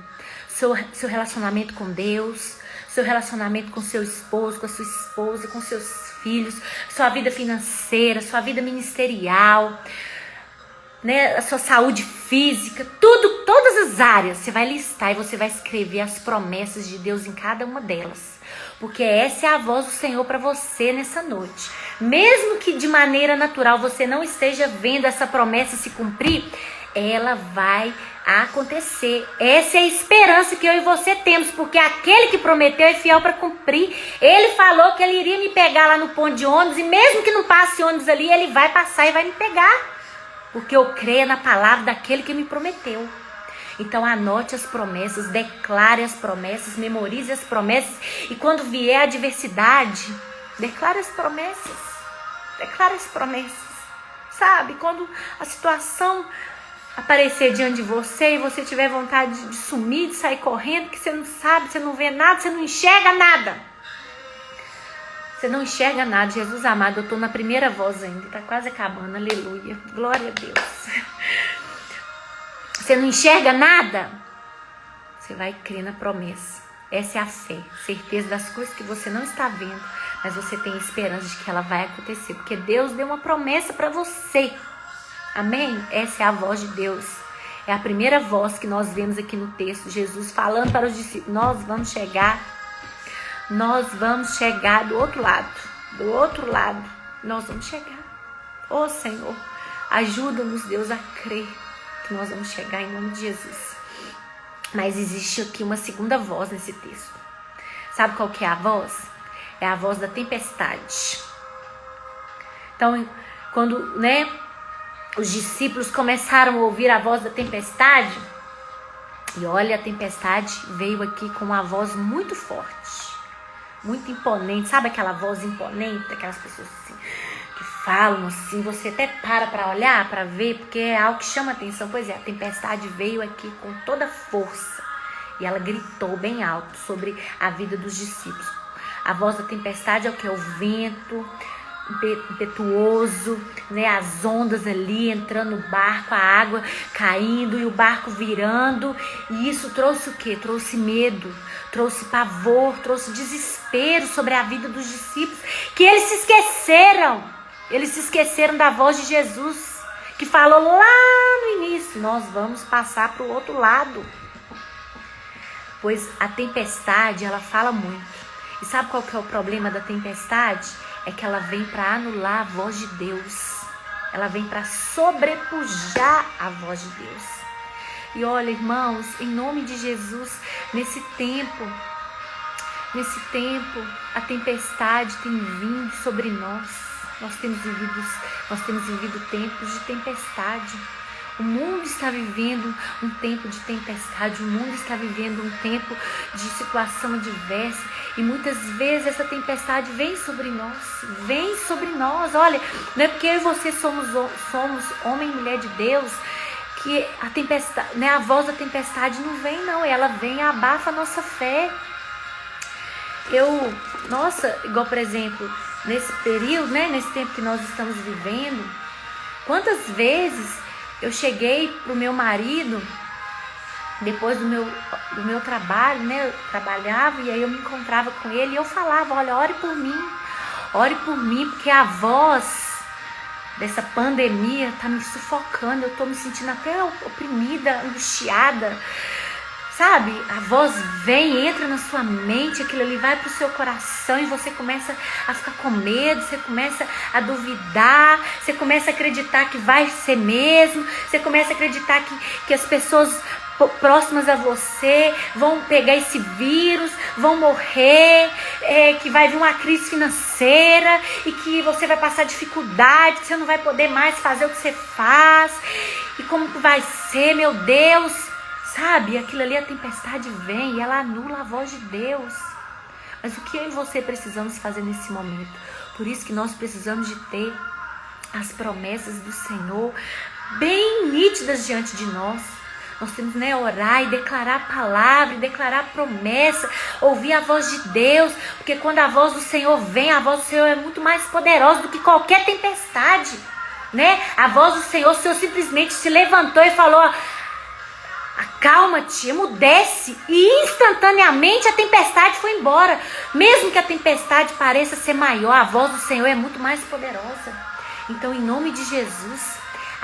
Seu relacionamento com Deus, seu relacionamento com seu esposo, com a sua esposa, com seus filhos, sua vida financeira, sua vida ministerial, né, a sua saúde física, tudo, todas as áreas. Você vai listar e você vai escrever as promessas de Deus em cada uma delas. Porque essa é a voz do Senhor para você nessa noite. Mesmo que de maneira natural você não esteja vendo essa promessa se cumprir, ela vai acontecer. Essa é a esperança que eu e você temos, porque aquele que prometeu é fiel para cumprir. Ele falou que ele iria me pegar lá no ponto de ônibus, e mesmo que não passe ônibus ali, ele vai passar e vai me pegar, porque eu creio na palavra daquele que me prometeu. Então anote as promessas, declare as promessas, memorize as promessas, e quando vier a adversidade, declare as promessas. Declare as promessas. Sabe, quando a situação aparecer diante de você e você tiver vontade de sumir, de sair correndo, que você não sabe, você não vê nada, você não enxerga nada. Você não enxerga nada. Jesus amado, eu estou na primeira voz ainda, está quase acabando, aleluia, glória a Deus. Você não enxerga nada, você vai crer na promessa. Essa é a fé, certeza das coisas que você não está vendo, mas você tem esperança de que ela vai acontecer, porque Deus deu uma promessa para você. Amém? Essa é a voz de Deus. É a primeira voz que nós vemos aqui no texto. Jesus falando para os discípulos: nós vamos chegar do outro lado. Do outro lado, nós vamos chegar. Ô Senhor, ajuda-nos, Deus, a crer que nós vamos chegar em nome de Jesus. Mas existe aqui uma segunda voz nesse texto. Sabe qual que é a voz? É a voz da tempestade. Então, quando, os discípulos começaram a ouvir a voz da tempestade, e olha, a tempestade veio aqui com uma voz muito forte, muito imponente. Sabe aquela voz imponente, aquelas pessoas assim, que falam assim, você até para olhar, para ver, porque é algo que chama atenção. Pois é, a tempestade veio aqui com toda força, e ela gritou bem alto sobre a vida dos discípulos. A voz da tempestade é o que? É o vento impetuoso, as ondas ali entrando no barco, a água caindo e o barco virando. E isso trouxe o quê? Trouxe medo, trouxe pavor, trouxe desespero sobre a vida dos discípulos, que eles se esqueceram da voz de Jesus, que falou lá no início: nós vamos passar para o outro lado. Pois a tempestade, ela fala muito. E sabe qual que é o problema da tempestade? É que ela vem para anular a voz de Deus. Ela vem para sobrepujar a voz de Deus. E olha, irmãos, em nome de Jesus, nesse tempo, a tempestade tem vindo sobre nós. Nós temos vivido tempos de tempestade. O mundo está vivendo um tempo de tempestade, o mundo está vivendo um tempo de situação adversa, e muitas vezes essa tempestade vem sobre nós. Olha, não é porque eu e você somos homem e mulher de Deus que a tempestade, a voz da tempestade não vem, não, ela vem e abafa a nossa fé. Igual por exemplo, nesse período, nesse tempo que nós estamos vivendo, quantas vezes eu cheguei pro meu marido, depois do meu trabalho, eu trabalhava, e aí eu me encontrava com ele, e eu falava: olha, ore por mim, porque a voz dessa pandemia tá me sufocando, eu tô me sentindo até oprimida, angustiada, sabe? A voz vem, entra na sua mente, aquilo ali vai pro seu coração, e você começa a ficar com medo, você começa a duvidar, você começa a acreditar que vai ser mesmo, você começa a acreditar que as pessoas próximas a você vão pegar esse vírus, vão morrer, que vai vir uma crise financeira, e que você vai passar dificuldade, que você não vai poder mais fazer o que você faz, e como que vai ser, meu Deus. Sabe, aquilo ali, a tempestade vem e ela anula a voz de Deus. Mas o que eu e você precisamos fazer nesse momento? Por isso que nós precisamos de ter as promessas do Senhor bem nítidas diante de nós. Nós temos que orar e declarar a palavra, declarar a promessa, ouvir a voz de Deus, porque quando a voz do Senhor vem, a voz do Senhor é muito mais poderosa do que qualquer tempestade. A voz do Senhor, o Senhor simplesmente se levantou e falou: acalma-te, emudece, e instantaneamente a tempestade foi embora. Mesmo que a tempestade pareça ser maior, a voz do Senhor é muito mais poderosa. Então, em nome de Jesus,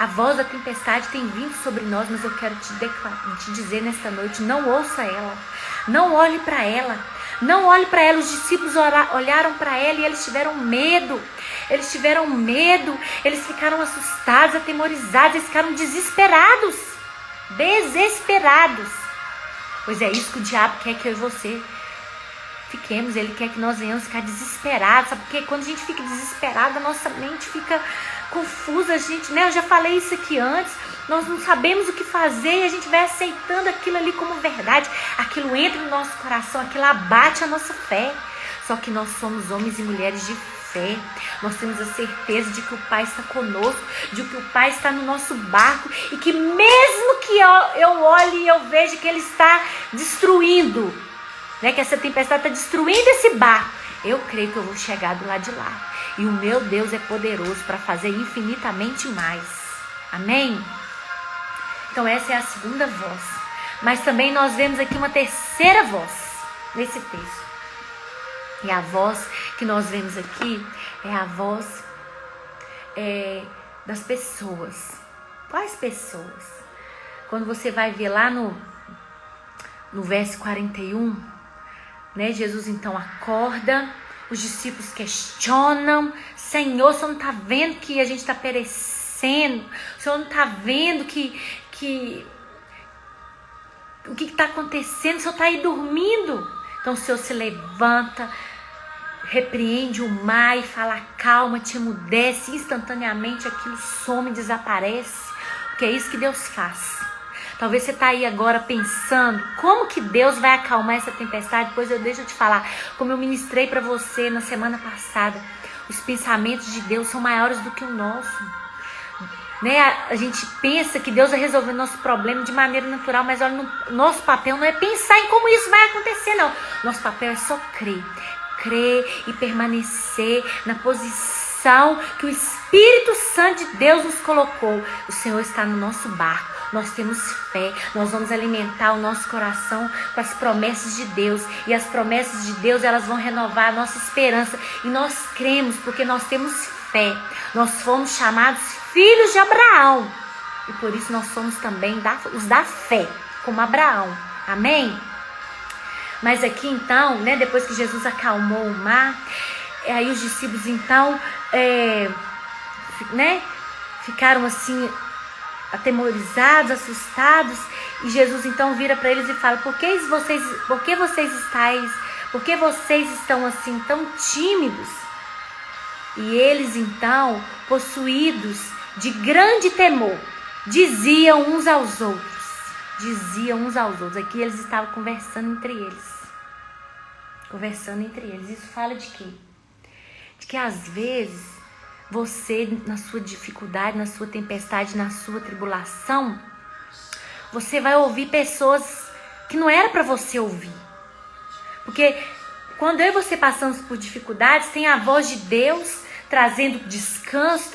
A voz da tempestade tem vindo sobre nós, mas eu quero te dizer nesta noite, não ouça ela. Não olhe para ela. Não olhe para ela. Os discípulos olharam para ela e eles tiveram medo. Eles tiveram medo. Eles ficaram assustados, atemorizados. Eles ficaram desesperados. Desesperados. Pois é isso que o diabo quer que eu e você fiquemos. Ele quer que nós venhamos ficar desesperados. Sabe? Porque quando a gente fica desesperado, a nossa mente fica confusa. Eu já falei isso aqui antes. Nós não sabemos o que fazer e a gente vai aceitando aquilo ali como verdade. Aquilo entra no nosso coração, aquilo abate a nossa fé. Só que nós somos homens e mulheres de fé. Nós temos a certeza de que o Pai está conosco, de que o Pai está no nosso barco e que mesmo que eu olhe e eu veja que Ele está destruindo, que essa tempestade está destruindo esse barco, eu creio que eu vou chegar do lado de lá. E o meu Deus é poderoso para fazer infinitamente mais. Amém? Então essa é a segunda voz. Mas também nós vemos aqui uma terceira voz nesse texto. E a voz que nós vemos aqui é a voz das pessoas. Quais pessoas? Quando você vai ver lá no verso 41, Jesus então acorda, os discípulos questionam: Senhor, o Senhor não está vendo que a gente está perecendo? O Senhor não está vendo o que está acontecendo? O Senhor está aí dormindo? Então o Senhor se levanta, repreende o mar e fala: calma-te, emudece. Instantaneamente aquilo some, desaparece. Porque é isso que Deus faz. Talvez você está aí agora pensando: como que Deus vai acalmar essa tempestade? Pois deixa eu te falar, como eu ministrei para você na semana passada, os pensamentos de Deus são maiores do que o nosso. A gente pensa que Deus vai resolver o nosso problema de maneira natural, mas olha, nosso papel não é pensar em como isso vai acontecer, não. Nosso papel é só crer. Crer e permanecer na posição que o Espírito Santo de Deus nos colocou. O Senhor está no nosso barco. Nós temos fé. Nós vamos alimentar o nosso coração com as promessas de Deus. E as promessas de Deus, elas vão renovar a nossa esperança. E nós cremos porque nós temos fé. Nós fomos chamados filhos de Abraão. E por isso nós somos também os da fé, como Abraão. Amém? Mas aqui então, depois que Jesus acalmou o mar, aí os discípulos então, ficaram assim, atemorizados, assustados. E Jesus então vira para eles e fala: por que vocês estão assim tão tímidos? E eles então, possuídos de grande temor, diziam uns aos outros. Aqui eles estavam conversando entre eles. Isso fala de quê? De que às vezes você, na sua dificuldade, na sua tempestade, na sua tribulação, você vai ouvir pessoas que não era para você ouvir. Porque quando eu e você passamos por dificuldades, tem a voz de Deus trazendo descanso,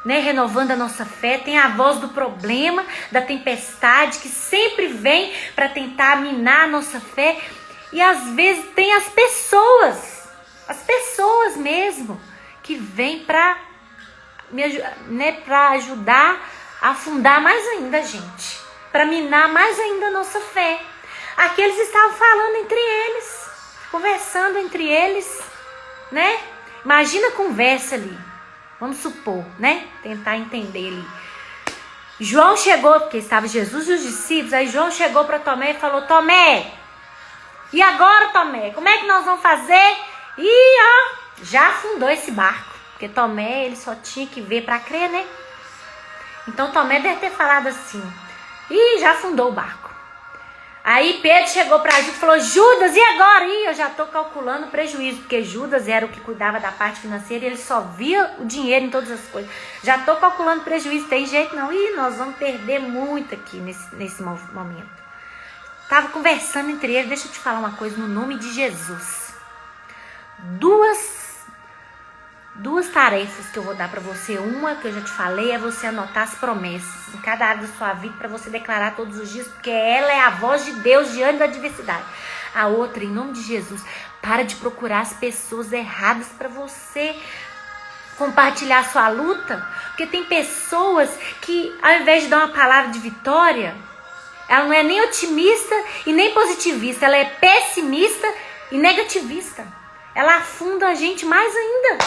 renovando a nossa fé. Tem a voz do problema, da tempestade, que sempre vem para tentar minar a nossa fé. E às vezes tem as pessoas mesmo, que vêm para ajudar a afundar mais ainda a gente, para minar mais ainda a nossa fé. Aqui eles estavam falando entre eles, conversando entre eles, Imagina a conversa ali. Vamos supor, tentar entender ali. João chegou, porque estava Jesus e os discípulos, aí João chegou para Tomé e falou: Tomé, e agora, Tomé, como é que nós vamos fazer? E já afundou esse barco, porque Tomé, ele só tinha que ver para crer, Então Tomé deve ter falado assim: já afundou o barco. Aí Pedro chegou para Judas e falou: Judas, e agora? Eu já estou calculando prejuízo, porque Judas era o que cuidava da parte financeira e ele só via o dinheiro em todas as coisas. Já estou calculando prejuízo, tem jeito não. Nós vamos perder muito aqui nesse momento. Estava conversando entre eles. Deixa eu te falar uma coisa, no nome de Jesus. Duas tarefas que eu vou dar para você. Uma que eu já te falei é você anotar as promessas em cada área da sua vida para você declarar todos os dias, porque ela é a voz de Deus diante da adversidade. A outra, em nome de Jesus, para de procurar as pessoas erradas para você compartilhar a sua luta, porque tem pessoas que, ao invés de dar uma palavra de vitória, ela não é nem otimista e nem positivista, ela é pessimista e negativista. Ela afunda a gente mais ainda.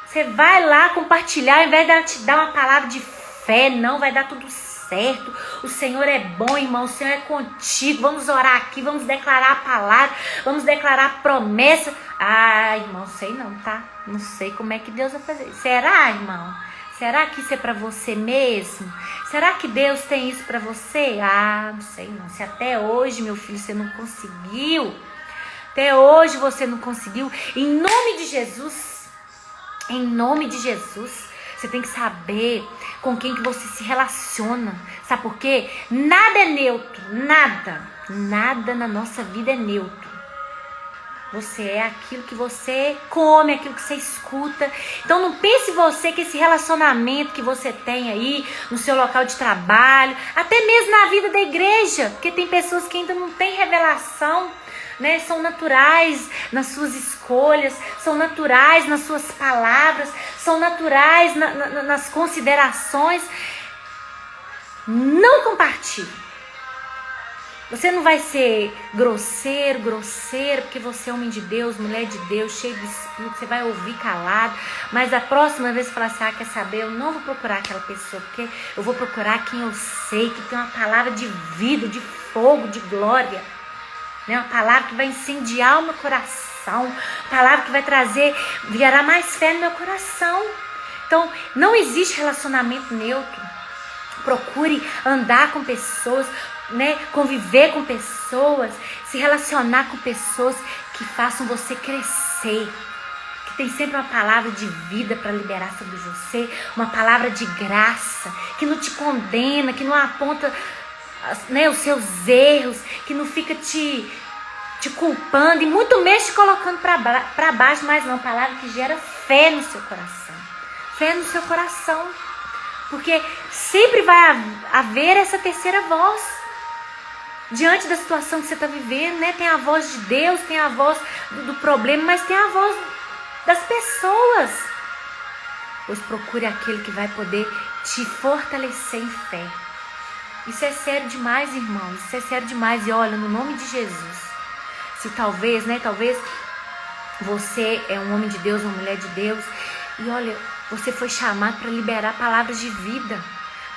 Você vai lá compartilhar, ao invés dela te dar uma palavra de fé, não, vai dar tudo certo. O Senhor é bom, irmão, o Senhor é contigo. Vamos orar aqui, vamos declarar a palavra, vamos declarar a promessa. Ah, irmão, sei não, tá? Não sei como é que Deus vai fazer. Será, irmão? Será que isso é para você mesmo? Será que Deus tem isso para você? Ah, não sei não. Se até hoje, meu filho, você não conseguiu, até hoje você não conseguiu, em nome de Jesus, você tem que saber com quem que você se relaciona. Sabe por quê? Nada é neutro, nada na nossa vida é neutro. Você é aquilo que você come, aquilo que você escuta. Então não pense você que esse relacionamento que você tem aí no seu local de trabalho, até mesmo na vida da igreja, porque tem pessoas que ainda não têm revelação, né? São naturais nas suas escolhas, são naturais nas suas palavras, são naturais nas considerações. Não compartilhe. Você não vai ser grosseiro, porque você é homem de Deus, mulher de Deus, cheio de Espírito. Você vai ouvir calado, mas a próxima vez você falar assim, quer saber, eu não vou procurar aquela pessoa, porque eu vou procurar quem eu sei, que tem uma palavra de vida, de fogo, de glória. Né? Uma palavra que vai incendiar o meu coração, uma palavra que vai gerar mais fé no meu coração. Então, não existe relacionamento neutro. Procure andar com pessoas, né, conviver com pessoas, se relacionar com pessoas que façam você crescer, que tem sempre uma palavra de vida para liberar sobre você, uma palavra de graça, que não te condena, que não aponta, né, os seus erros, que não fica te culpando e muito menos te colocando para baixo, mas não, palavra que gera fé no seu coração, porque sempre vai haver essa terceira voz. Diante da situação que você está vivendo, né? Tem a voz de Deus, tem a voz do problema, mas tem a voz das pessoas. Pois procure aquele que vai poder te fortalecer em fé. Isso é sério demais, irmão. Isso é sério demais. E olha, no nome de Jesus, se talvez você é um homem de Deus, uma mulher de Deus, e olha, você foi chamado para liberar palavras de vida.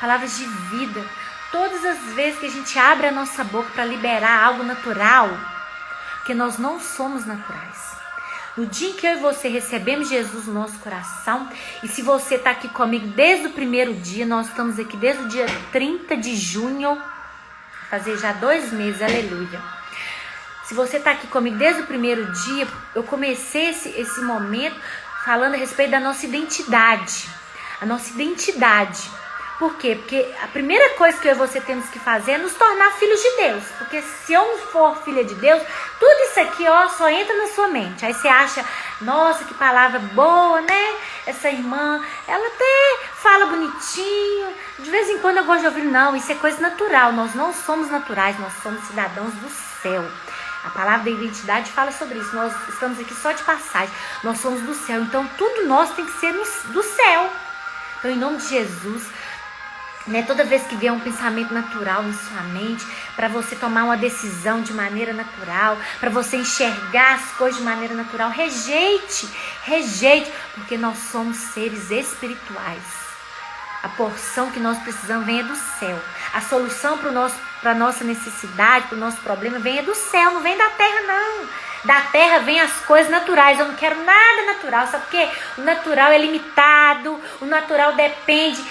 Palavras de vida. Todas as vezes que a gente abre a nossa boca para liberar algo natural, porque nós não somos naturais. No dia em que eu e você recebemos Jesus no nosso coração, e se você está aqui comigo desde o primeiro dia, nós estamos aqui desde o dia 30 de junho, fazer já 2 meses, aleluia. Se você está aqui comigo desde o primeiro dia, eu comecei esse momento falando a respeito da nossa identidade. A nossa identidade. Por quê? Porque a primeira coisa que eu e você temos que fazer é nos tornar filhos de Deus. Porque se eu não for filha de Deus, tudo isso aqui só entra na sua mente. Aí você acha, nossa, que palavra boa, né? Essa irmã, ela até fala bonitinho. De vez em quando eu gosto de ouvir, não, isso é coisa natural. Nós não somos naturais, nós somos cidadãos do céu. A palavra da identidade fala sobre isso. Nós estamos aqui só de passagem. Nós somos do céu. Então tudo nosso tem que ser do céu. Então, em nome de Jesus, né, toda vez que vier um pensamento natural na sua mente, para você tomar uma decisão de maneira natural, para você enxergar as coisas de maneira natural, rejeite, porque nós somos seres espirituais. A porção que nós precisamos vem do céu. A solução para a nossa necessidade, para o nosso problema, vem do céu, não vem da terra, não. Da terra vem as coisas naturais. Eu não quero nada natural, sabe por quê? O natural é limitado, o natural depende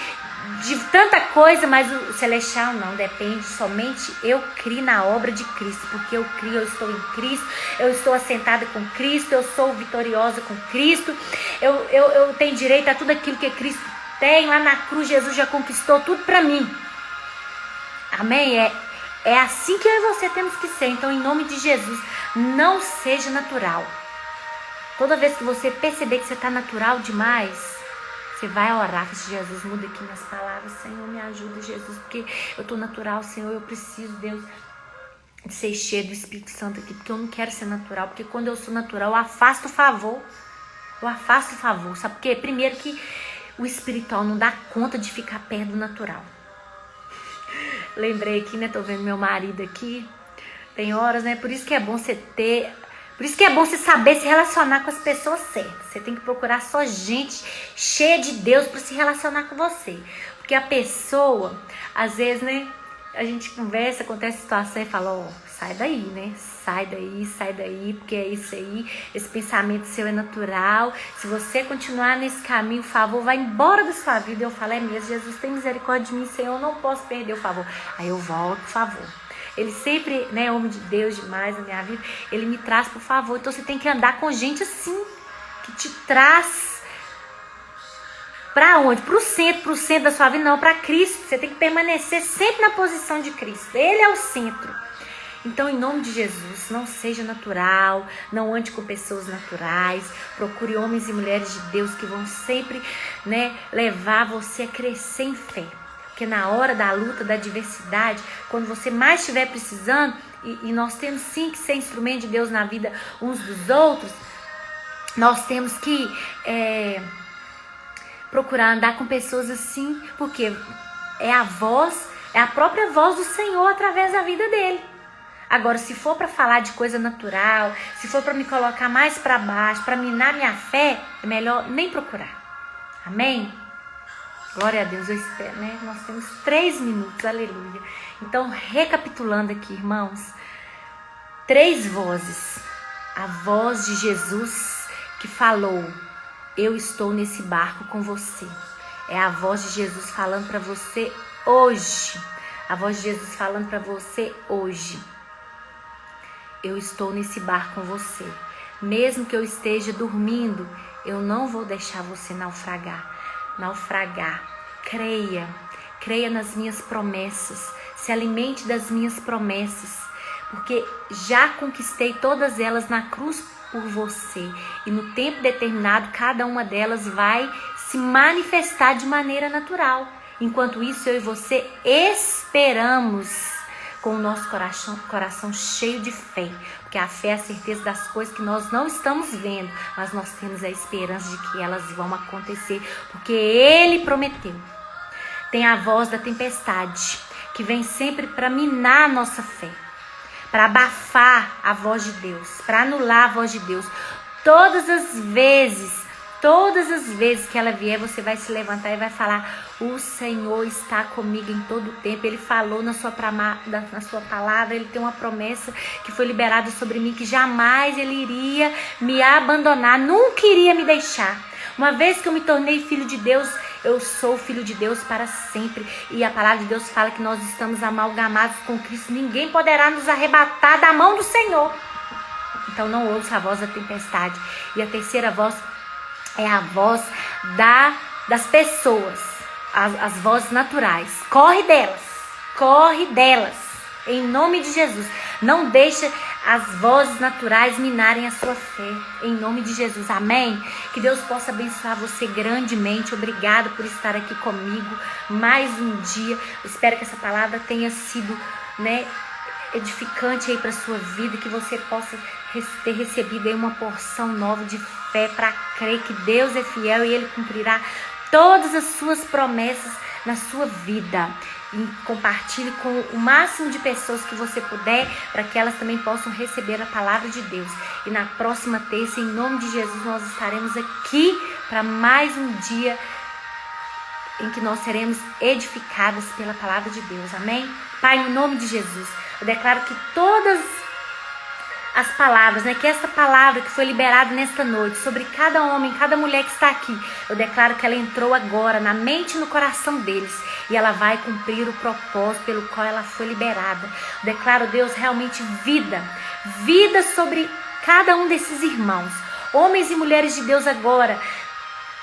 de tanta coisa, mas o celestial não, depende somente eu crio na obra de Cristo, porque eu crio, eu estou em Cristo, eu estou assentada com Cristo, eu sou vitoriosa com Cristo, eu tenho direito a tudo aquilo que Cristo tem, lá na cruz Jesus já conquistou tudo para mim, amém? É assim que eu e você temos que ser. Então, em nome de Jesus, não seja natural. Toda vez que você perceber que você está natural demais, você vai orar, Jesus, muda aqui minhas palavras, Senhor, me ajuda, Jesus, porque eu estou natural, Senhor, eu preciso, Deus, de ser cheio do Espírito Santo aqui, porque eu não quero ser natural, porque quando eu sou natural, eu afasto o favor. Eu afasto o favor, sabe por quê? Primeiro que o espiritual não dá conta de ficar perto do natural. Lembrei aqui, né? Tô vendo meu marido aqui. Tem horas, né? Por isso que é bom você saber se relacionar com as pessoas certas. Você tem que procurar só gente cheia de Deus para se relacionar com você. Porque a pessoa, às vezes, né? A gente conversa, acontece situação e fala, ó, sai daí, né? Sai daí, porque é isso aí. Esse pensamento seu é natural. Se você continuar nesse caminho, o favor vai embora da sua vida. Eu falo, é mesmo, Jesus tem misericórdia de mim, Senhor, eu não posso perder o favor. Aí eu volto, por favor. Ele sempre, né, homem de Deus demais na minha vida, ele me traz por favor. Então você tem que andar com gente assim, que te traz para onde? Para o centro da sua vida, não, para Cristo. Você tem que permanecer sempre na posição de Cristo. Ele é o centro. Então, em nome de Jesus, não seja natural, não ande com pessoas naturais, procure homens e mulheres de Deus que vão sempre, né, levar você a crescer em fé. Porque na hora da luta, da adversidade, quando você mais estiver precisando, e nós temos sim que ser instrumento de Deus na vida uns dos outros, nós temos que procurar andar com pessoas assim, porque é a própria voz do Senhor através da vida dele. Agora, se for para falar de coisa natural, se for para me colocar mais para baixo, para minar minha fé, é melhor nem procurar. Amém? Glória a Deus, eu espero, né? Nós temos 3 minutos, aleluia. Então, recapitulando aqui, irmãos, 3 vozes. A voz de Jesus que falou, eu estou nesse barco com você. É a voz de Jesus falando para você hoje. A voz de Jesus falando para você hoje. Eu estou nesse barco com você. Mesmo que eu esteja dormindo, eu não vou deixar você naufragar. Creia nas minhas promessas, se alimente das minhas promessas, porque já conquistei todas elas na cruz por você, e no tempo determinado cada uma delas vai se manifestar de maneira natural. Enquanto isso, eu e você esperamos com o nosso coração cheio de fé, porque a fé é a certeza das coisas que nós não estamos vendo, mas nós temos a esperança de que elas vão acontecer, porque Ele prometeu. Tem a voz da tempestade, que vem sempre para minar a nossa fé, para abafar a voz de Deus, para anular a voz de Deus. Todas as vezes que ela vier, você vai se levantar e vai falar, o Senhor está comigo em todo o tempo. Ele falou na sua palavra, Ele tem uma promessa que foi liberada sobre mim, que jamais Ele iria me abandonar, nunca iria me deixar. Uma vez que eu me tornei filho de Deus, eu sou filho de Deus para sempre. E a palavra de Deus fala que nós estamos amalgamados com Cristo. Ninguém poderá nos arrebatar da mão do Senhor. Então não ouça a voz da tempestade. E a terceira voz é a voz das pessoas, as vozes naturais. Corre delas, em nome de Jesus. Não deixa as vozes naturais minarem a sua fé, em nome de Jesus, amém? Que Deus possa abençoar você grandemente. Obrigado por estar aqui comigo mais um dia. Eu espero que essa palavra tenha sido, né, edificante aí para sua vida, que você possa ter recebido aí uma porção nova de fé para crer que Deus é fiel e Ele cumprirá todas as suas promessas na sua vida. E compartilhe com o máximo de pessoas que você puder, para que elas também possam receber a palavra de Deus. E na próxima terça, em nome de Jesus, nós estaremos aqui para mais um dia em que nós seremos edificadas pela palavra de Deus, amém? Pai, em nome de Jesus, eu declaro que todas as palavras, né, que essa palavra que foi liberada nesta noite sobre cada homem, cada mulher que está aqui, eu declaro que ela entrou agora na mente e no coração deles, e ela vai cumprir o propósito pelo qual ela foi liberada. Eu declaro, Deus, realmente vida sobre cada um desses irmãos, homens e mulheres de Deus agora.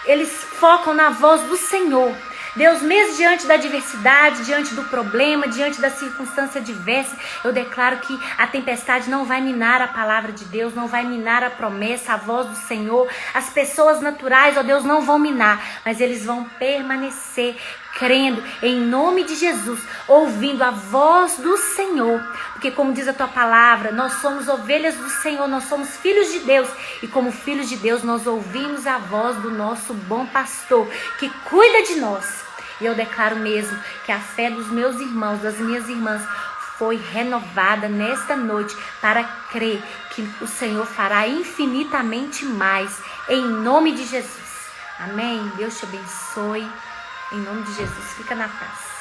Eles focam na voz do Senhor. Deus, mesmo diante da adversidade, diante do problema, diante da circunstância adversa, eu declaro que a tempestade não vai minar a palavra de Deus, não vai minar a promessa, a voz do Senhor. As pessoas naturais, ó Deus, não vão minar, mas eles vão permanecer crendo em nome de Jesus, ouvindo a voz do Senhor, porque como diz a tua palavra, nós somos ovelhas do Senhor, nós somos filhos de Deus, e como filhos de Deus nós ouvimos a voz do nosso bom pastor, que cuida de nós. E eu declaro mesmo que a fé dos meus irmãos, das minhas irmãs, foi renovada nesta noite para crer que o Senhor fará infinitamente mais, em nome de Jesus. Amém? Deus te abençoe. Em nome de Jesus, fica na paz.